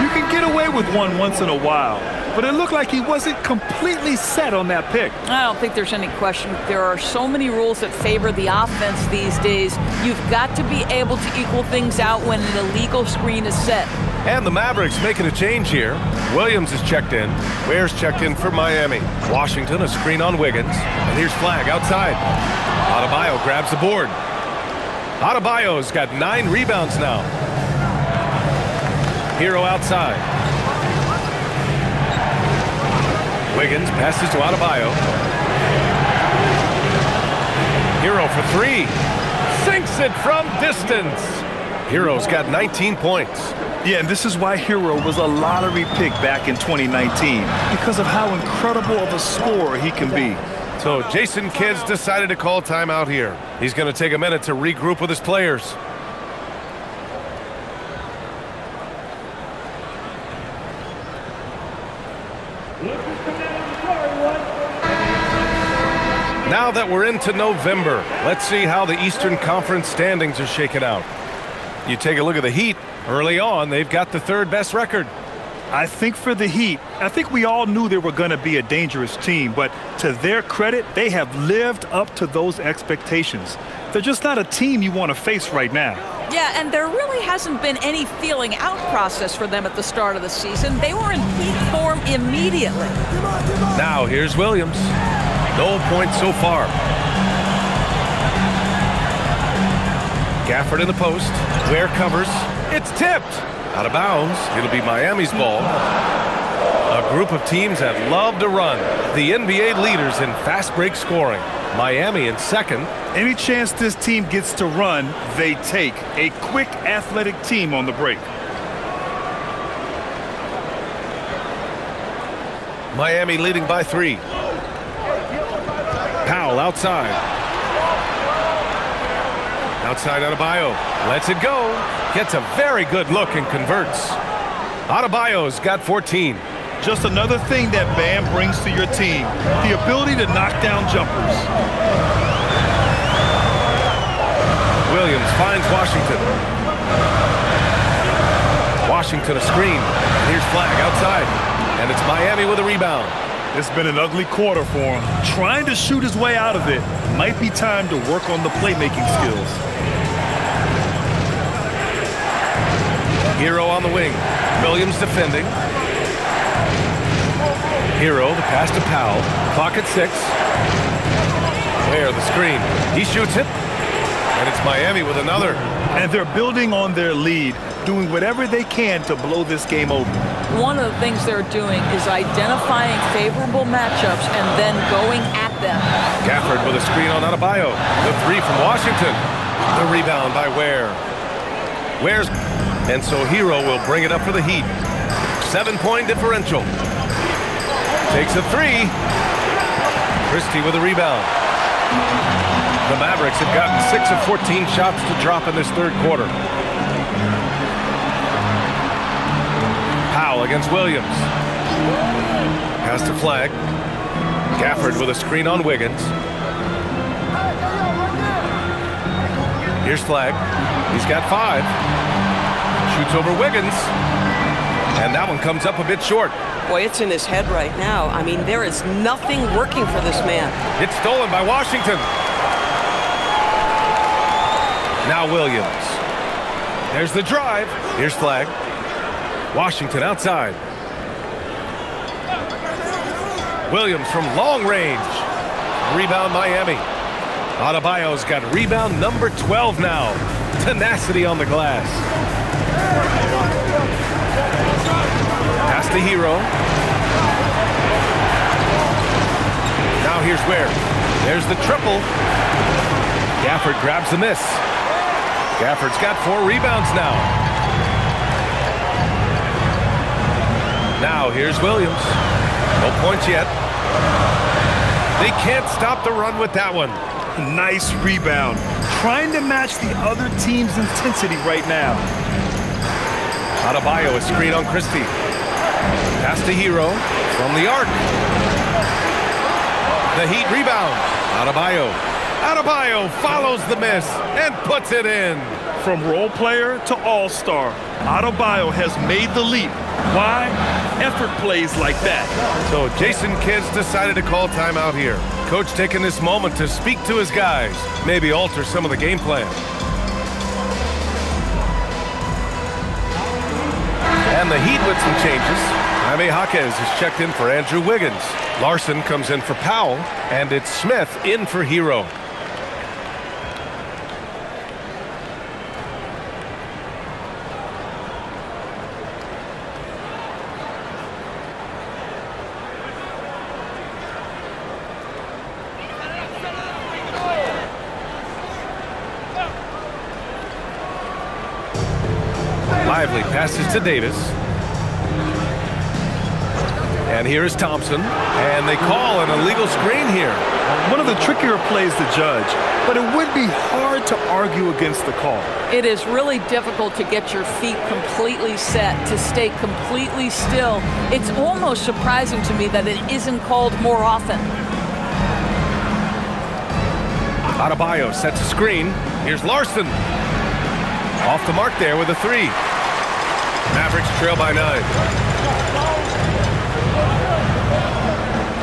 You can get away with one once in a while, but it looked like he wasn't completely set on that pick. I don't think there's any question. There are so many rules that favor the offense these days. You've got to be able to equal things out when an illegal screen is set. And the Mavericks making a change here. Williams is checked in. Ware's checked in for Miami. Washington, a screen on Wiggins. And here's Flag outside. Adebayo grabs the board. Adebayo's got 9 rebounds now. Hero outside. Wiggins passes to Adebayo. Hero for 3. Sinks it from distance. Hero's got 19 points. Yeah, and this is why Hero was a lottery pick back in 2019, because of how incredible of a scorer he can be. So Jason Kidd's decided to call timeout here. He's going to take a minute to regroup with his players. Now that we're into November, let's see how the Eastern Conference standings are shaken out. You take a look at the Heat. Early on, they've got the 3rd best record. I think for the Heat, I think we all knew they were going to be a dangerous team, but to their credit, they have lived up to those expectations. They're just not a team you want to face right now. Yeah, and there really hasn't been any feeling out process for them at the start of the season. They were in peak form immediately. Now here's Williams. No points so far. Gafford in the post. Ware covers. It's tipped. Out of bounds. It'll be Miami's ball. A group of teams that love to run. The NBA leaders in fast break scoring. Miami in second. Any chance this team gets to run, they take. A quick, athletic team on the break. Miami leading by 3. Powell outside. Outside Adebayo. Lets it go. Gets a very good look and converts. Adebayo's got 14. Just another thing that Bam brings to your team. The ability to knock down jumpers. Williams finds Washington. Washington a screen. Here's Flag outside. And it's Miami with a rebound. It's been an ugly quarter for him. Trying to shoot his way out of it. Might be time to work on the playmaking skills. Hero on the wing. Williams defending. Hero, the pass to Powell. Clock at 6. Ware the screen. He shoots it. And it's Miami with another. And they're building on their lead, doing whatever they can to blow this game open. One of the things they're doing is identifying favorable matchups and then going at them. Gafford with a screen on Adebayo. The 3 from Washington. The rebound by Ware. Ware's... And so Hero will bring it up for the Heat. 7-point differential. Takes a 3. Christie with a rebound. The Mavericks have gotten 6 of 14 shots to drop in this 3rd quarter. Powell against Williams. Pass to Flag. Gafford with a screen on Wiggins. Here's Flag. He's got 5. Shoots over Wiggins. And that one comes up a bit short. Boy, it's in his head right now. I mean, there is nothing working for this man. It's stolen by Washington. Now Williams. There's the drive. Here's Flag. Washington outside. Williams from long range. Rebound Miami. Adebayo's got rebound number 12 now. Tenacity on the glass. Pass to Hero. Now here's Ware. There's the triple. Gafford grabs the miss. Gafford's got 4 rebounds now. Now here's Williams. No points yet. They can't stop the run with that one. Nice rebound. Trying to match the other team's intensity right now. Adebayo, a screen on Christie. Pass to Hero from the arc. The Heat rebound. Adebayo. Adebayo follows the miss and puts it in. From role player to all-star, Adebayo has made the leap. Why? Effort plays like that. So Jason Kidd's decided to call timeout here. Coach taking this moment to speak to his guys, maybe alter some of the game plan. And the Heat with some changes. Jaime Jaquez is checked in for Andrew Wiggins. Larson comes in for Powell, and it's Smith in for Hero. Lively passes to Davis. And here is Thompson. And they call an illegal screen here. One of the trickier plays to judge, but it would be hard to argue against the call. It is really difficult to get your feet completely set, to stay completely still. It's almost surprising to me that it isn't called more often. Adebayo sets a screen. Here's Larson. Off the mark there with a 3. Mavericks trail by 9.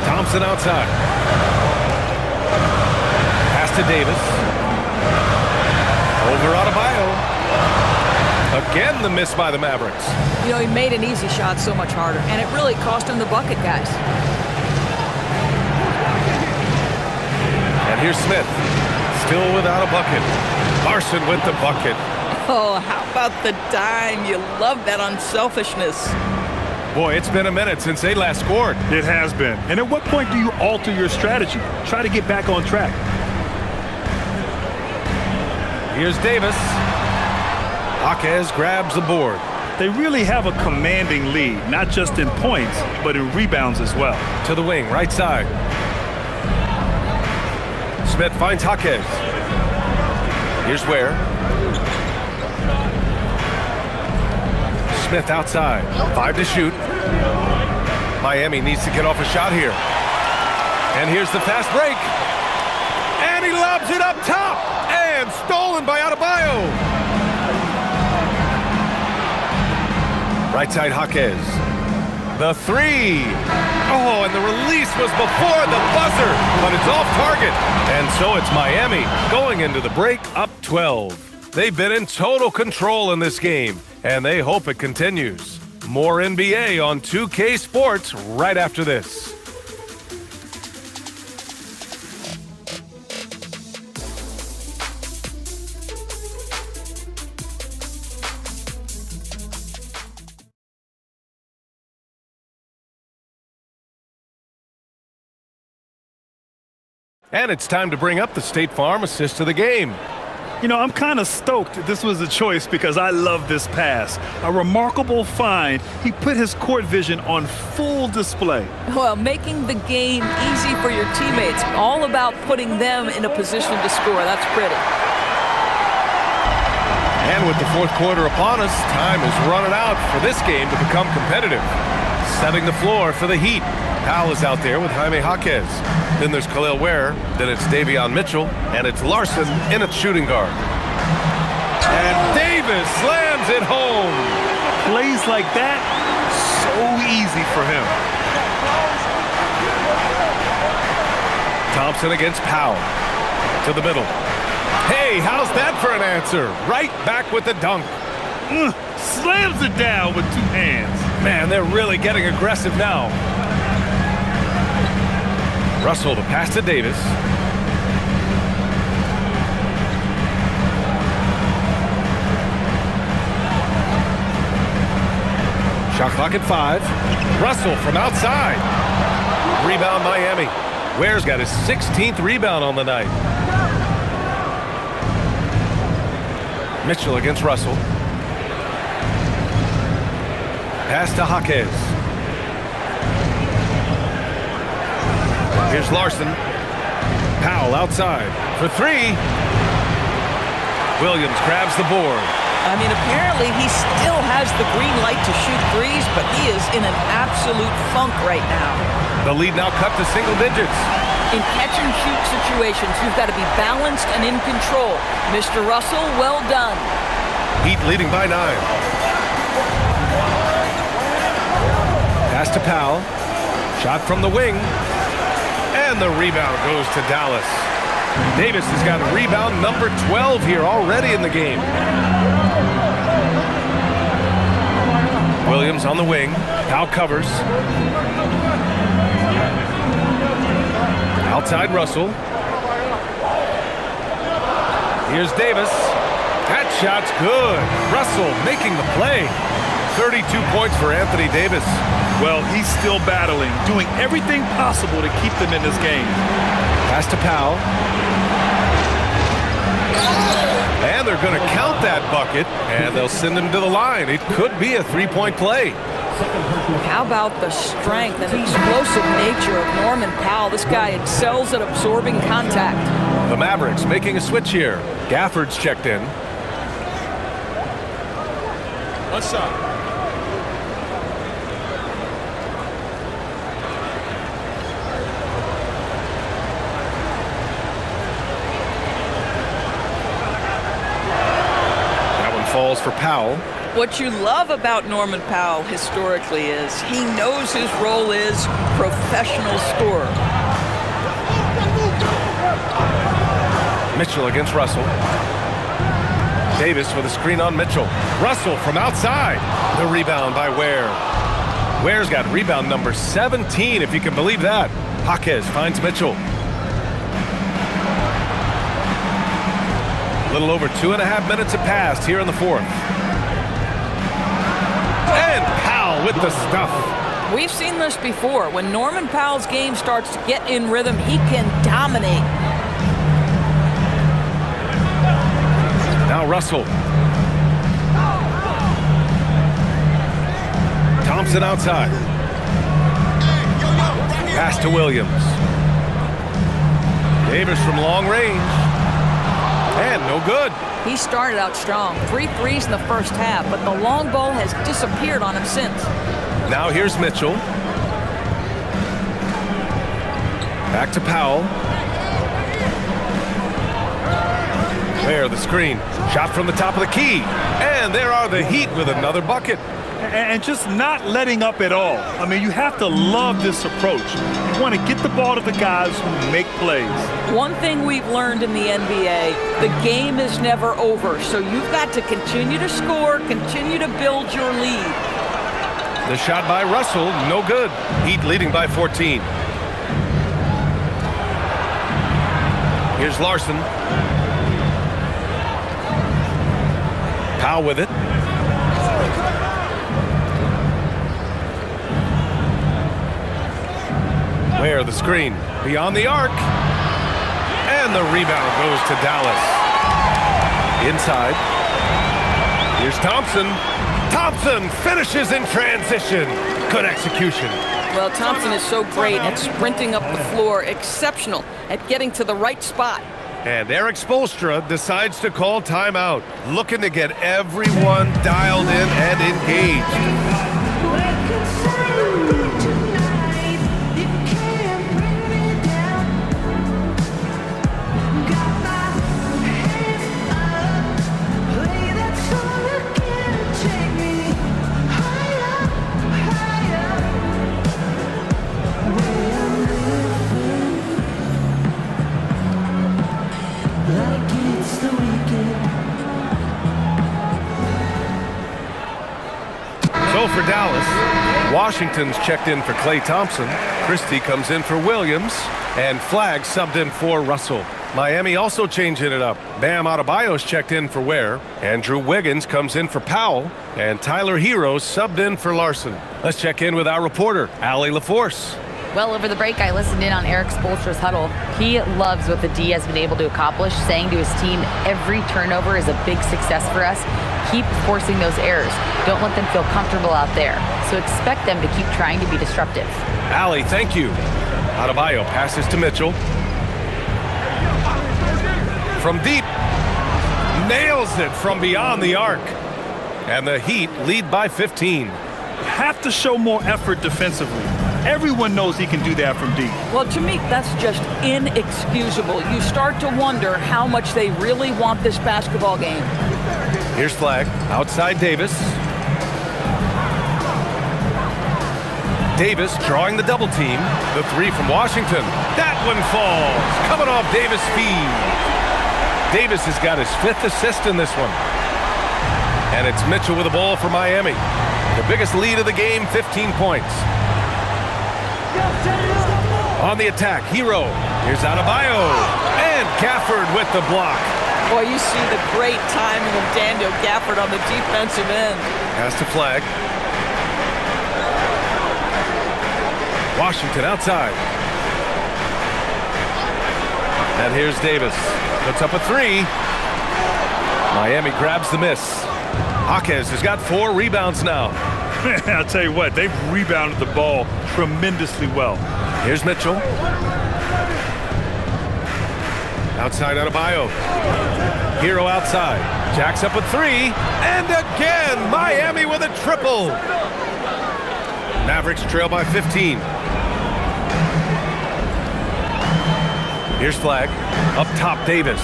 Thompson outside. Pass to Davis. Over Adebayo. Again the miss by the Mavericks. You know, he made an easy shot so much harder, and it really cost him the bucket, guys. And here's Smith. Still without a bucket. Larson with the bucket. Oh, how about the dime? You love that unselfishness. Boy, it's been a minute since they last scored. It has been. And at what point do you alter your strategy? Try to get back on track. Here's Davis. Jaquez grabs the board. They really have a commanding lead, not just in points, but in rebounds as well. To the wing, right side. Smith finds Jaquez. Here's Ware. Smith outside. 5 to shoot. Miami needs to get off a shot here. And here's the fast break. And he lobs it up top. And stolen by Adebayo. Right side Jaquez. The 3. Oh, and the release was before the buzzer. But it's off target. And so it's Miami going into the break up 12. They've been in total control in this game, and they hope it continues. More NBA on 2K Sports right after this. And it's time to bring up the State Farm assist of the game. You know, I'm kind of stoked this was a choice because I love this pass. A remarkable find. He put his court vision on full display. Well, making the game easy for your teammates. All about putting them in a position to score. That's pretty. And with the fourth quarter upon us, time is running out for this game to become competitive. Setting the floor for the Heat. Powell is out there with Jaime Jaquez. Then there's Khalil Ware. Then it's Davion Mitchell. And it's Larson in at shooting guard. And Davis slams it home. Plays like that, so easy for him. Thompson against Powell. To the middle. Hey, how's that for an answer? Right back with the dunk. Slams it down with 2 hands. Man, they're really getting aggressive now. Russell to pass to Davis. Shot clock at 5. Russell from outside. Rebound Miami. Ware's got his 16th rebound on the night. Mitchell against Russell. Pass to Jaquez. Here's Larson. Powell outside for 3. Williams grabs the board. I mean, apparently he still has the green light to shoot threes, but he is in an absolute funk right now. The lead now cut to single digits. In catch-and-shoot situations, you've got to be balanced and in control. Mr. Russell, well done. Heat leading by 9. Pass to Powell. Shot from the wing. And the rebound goes to Dallas. Davis has got rebound number 12 here already in the game. Williams on the wing. Powell covers. Outside Russell. Here's Davis. That shot's good. Russell making the play. 32 points for Anthony Davis. Well, he's still battling, doing everything possible to keep them in this game. Pass to Powell. And they're going to count that bucket, and they'll send him to the line. It could be a 3-point play. How about the strength and explosive nature of Norman Powell? This guy excels at absorbing contact. The Mavericks making a switch here. Gafford's checked in. What's up? That one falls for Powell. What you love about Norman Powell historically is he knows his role is professional scorer. Mitchell against Russell. Davis with a screen on Mitchell. Russell from outside. The rebound by Ware. Ware's got rebound number 17, if you can believe that. Jaquez finds Mitchell. A little over 2.5 minutes have passed here in the 4th. And Powell with the stuff. We've seen this before. When Norman Powell's game starts to get in rhythm, he can dominate. Now Russell. Thompson outside. Pass to Williams. Davis from long range. And no good. He started out strong. 3 threes in the first half, but the long ball has disappeared on him since. Now here's Mitchell. Back to Powell. There, the screen. Shot from the top of the key. And there are the Heat with another bucket. And just not letting up at all. I mean, you have to love this approach. You want to get the ball to the guys who make plays. One thing we've learned in the NBA, the game is never over. So you've got to continue to score, continue to build your lead. The shot by Russell, no good. Heat leading by 14. Here's Larson. Powell with it. Where the screen beyond the arc, and the rebound goes to Dallas. Inside. Here's Thompson. Thompson finishes in transition. Good execution. Well, Thompson is so great at sprinting up the floor, exceptional at getting to the right spot. And Eric Spoelstra decides to call timeout, looking to get everyone dialed in and engaged. No for Dallas. Washington's checked in for Klay Thompson. Christie comes in for Williams. And Flagg subbed in for Russell. Miami also changing it up. Bam Adebayo's checked in for Ware. Andrew Wiggins comes in for Powell. And Tyler Hero subbed in for Larson. Let's check in with our reporter, Allie LaForce. Well, over the break, I listened in on Eric Spoelstra's huddle. He loves what the D has been able to accomplish, saying to his team, every turnover is a big success for us. Keep forcing those errors. Don't let them feel comfortable out there. So expect them to keep trying to be disruptive. Allie, thank you. Adebayo passes to Mitchell. From deep. Nails it from beyond the arc. And the Heat lead by 15. Have to show more effort defensively. Everyone knows he can do that from deep. Well, to me, that's just inexcusable. You start to wonder how much they really want this basketball game. Here's Flagg. Outside Davis. Davis drawing the double team. The three from Washington. That one falls. Coming off Davis' feed. Davis has got his 5th assist in this one. And it's Mitchell with the ball for Miami. The biggest lead of the game, 15 points. On the attack, Hero. Here's Adebayo. And Gafford with the block. Boy, you see the great timing of Daniel Gafford on the defensive end. Pass to Flagg. Washington outside. And here's Davis. Puts up a 3. Miami grabs the miss. Jaquez has got 4 rebounds now. I'll tell you what, they've rebounded the ball tremendously well. Here's Mitchell. Outside Adebayo. Hero outside. Jacks up a 3. And again, Miami with a triple. Mavericks trail by 15. Here's Flagg. Up top, Davis.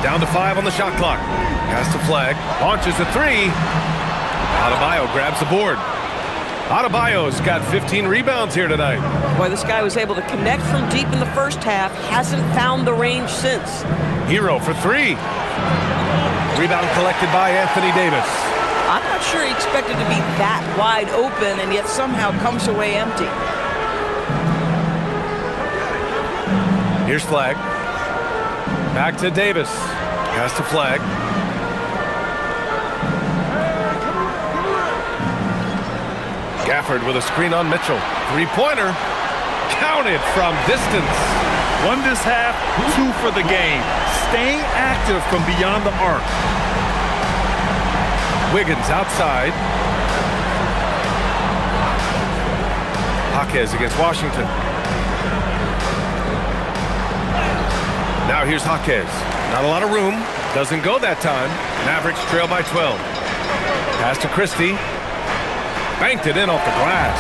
Down to 5 on the shot clock. Pass to Flagg. Launches a 3. Adebayo grabs the board. Adebayo's got 15 rebounds here tonight. Boy, this guy was able to connect from deep in the first half. Hasn't found the range since. Hero for 3. Rebound collected by Anthony Davis. I'm not sure he expected to be that wide open and yet somehow comes away empty. Here's Flagg. Back to Davis. Pass to Flagg. Gafford with a screen on Mitchell. 3-pointer. Counted from distance. 1 this half, 2 for the game. Staying active from beyond the arc. Wiggins outside. Jaquez against Washington. Now here's Jaquez. Not a lot of room. Doesn't go that time. Mavericks trail by 12. Pass to Christie. Banked it in off the glass.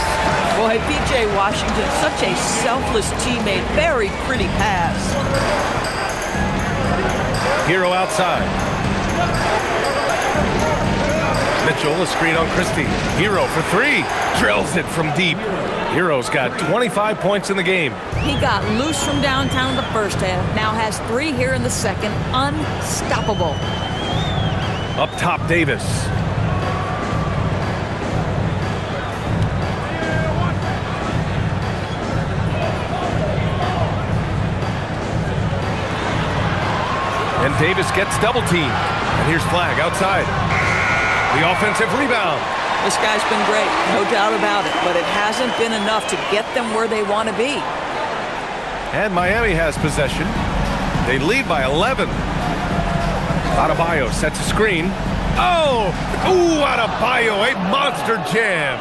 Boy, P.J. Washington, such a selfless teammate. Very pretty pass. Hero outside. Mitchell, a screen on Christie. Hero for 3. Drills it from deep. Hero's got 25 points in the game. He got loose from downtown in the first half. Now has 3 here in the second. Unstoppable. Up top, Davis. And Davis gets double teamed. And here's Flagg outside. The offensive rebound. This guy's been great, no doubt about it, but it hasn't been enough to get them where they want to be. And Miami has possession. They lead by 11. Adebayo sets a screen. Oh! Ooh, Adebayo, a monster jam.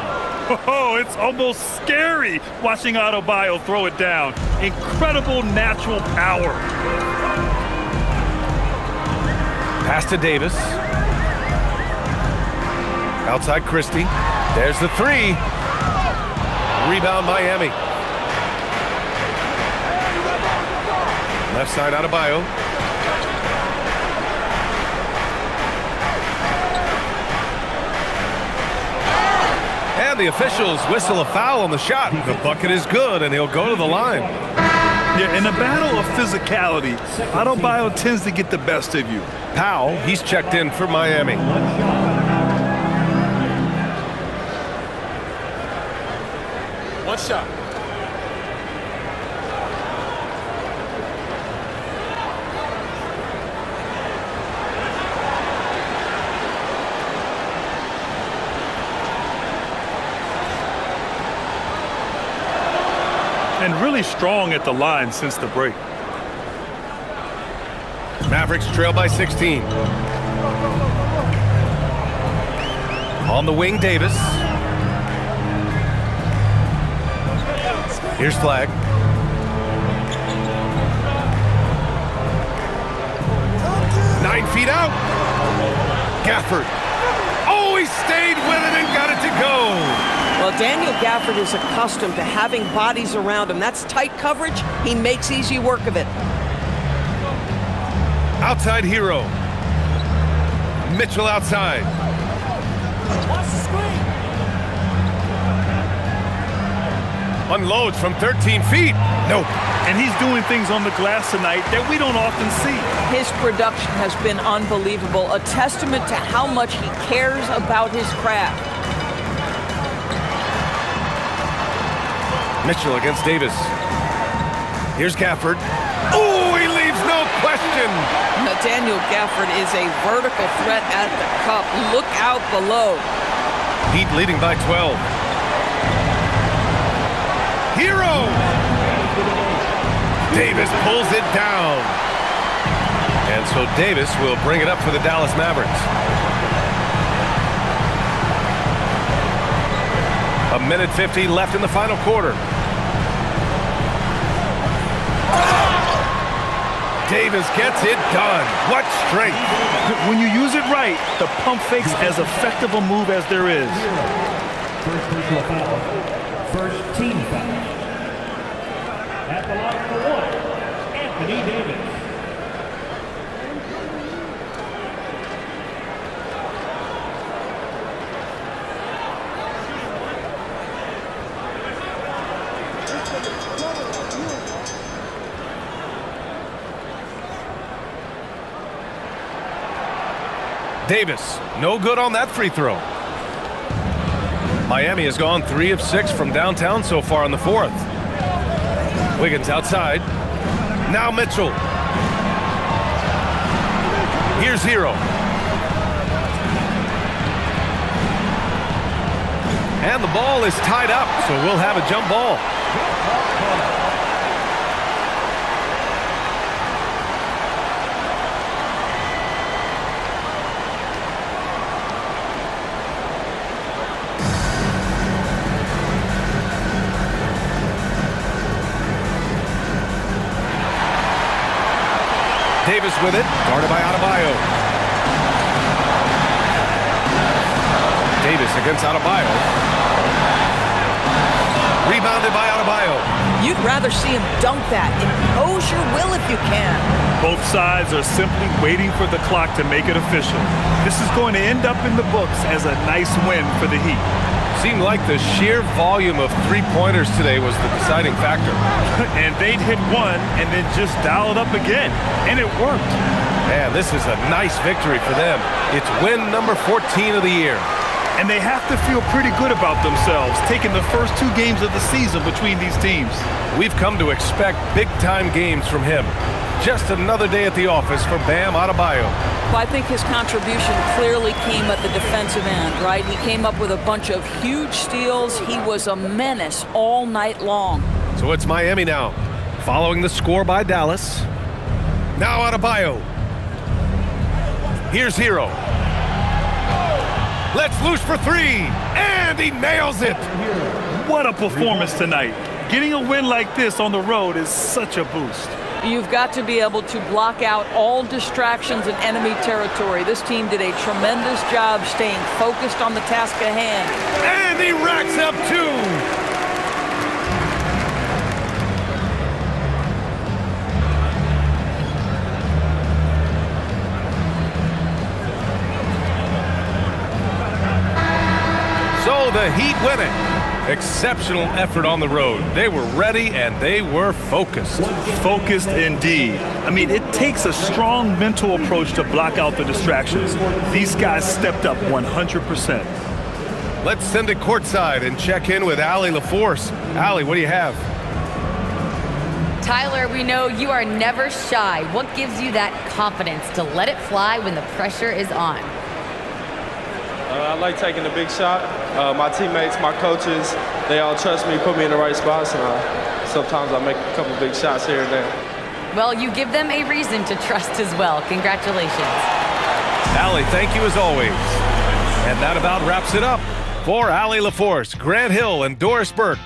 Oh, it's almost scary watching Adebayo throw it down. Incredible natural power. Pass to Davis. Outside Christie. There's the 3. Rebound Miami. Left side Adebayo. And the officials whistle a foul on the shot. The bucket is good, and he'll go to the line. Yeah, in a battle of physicality, Adebayo tends to get the best of you. Powell, he's checked in for Miami. One shot. And really strong at the line since the break. Mavericks trail by 16. On the wing, Davis. Here's Flag. Nine feet out. Gafford. Oh, he stayed with it and got it to go. Well, Daniel Gafford is accustomed to having bodies around him. That's tight coverage. He makes easy work of it. Outside Hero. Mitchell outside. Watch the screen. Unloads from 13 feet. Nope. And he's doing things on the glass tonight that we don't often see. His production has been unbelievable, a testament to how much he cares about his craft. Mitchell against Davis. Here's Gafford. Oh, he leaves no question. Daniel Gafford is a vertical threat at the cup. Look out below. Heat leading by 12. Hero! Davis pulls it down. And so Davis will bring it up for the Dallas Mavericks. A minute 50 left in the final quarter. Davis gets it done. What strength. When you use it right, the pump fake's as effective a move as there is. First personal foul. First team foul. At the line for one, Anthony Davis. Davis, no good on that free throw. Miami has gone 3 of 6 from downtown so far in the fourth. Wiggins outside. Now Mitchell. Here's Hero. And the ball is tied up, so we'll have a jump ball. Davis with it, guarded by Adebayo. Davis against Adebayo. Rebounded by Adebayo. You'd rather see him dunk that. Impose your will if you can. Both sides are simply waiting for the clock to make it official. This is going to end up in the books as a nice win for the Heat. Seemed like the sheer volume of three-pointers today was the deciding factor. And they'd hit one and then just dial it up again. And it worked. Man, this is a nice victory for them. It's win number 14 of the year. And they have to feel pretty good about themselves, taking the first 2 games of the season between these teams. We've come to expect big-time games from him. Just another day at the office for Bam Adebayo. Well, I think his contribution clearly came at the defensive end, right? He came up with a bunch of huge steals. He was a menace all night long. So it's Miami now, following the score by Dallas. Now Adebayo. Here's Hero. Let's loose for 3, and he nails it. What a performance tonight. Getting a win like this on the road is such a boost. You've got to be able to block out all distractions in enemy territory. This team did a tremendous job staying focused on the task at hand. And he racks up 2. So the Heat win it. Exceptional effort on the road. They were ready and they were focused. Focused indeed. I mean, it takes a strong mental approach to block out the distractions. These guys stepped up 100%. Let's send it courtside and check in with Allie LaForce. Allie, what do you have? Tyler, we know you are never shy. What gives you that confidence to let it fly when the pressure is on? I like taking the big shot. My teammates, my coaches, they all trust me, put me in the right spots, and sometimes I make a couple big shots here and there. Well, you give them a reason to trust as well. Congratulations. Allie, thank you as always. And that about wraps it up. For Allie LaForce, Grant Hill, and Doris Burke.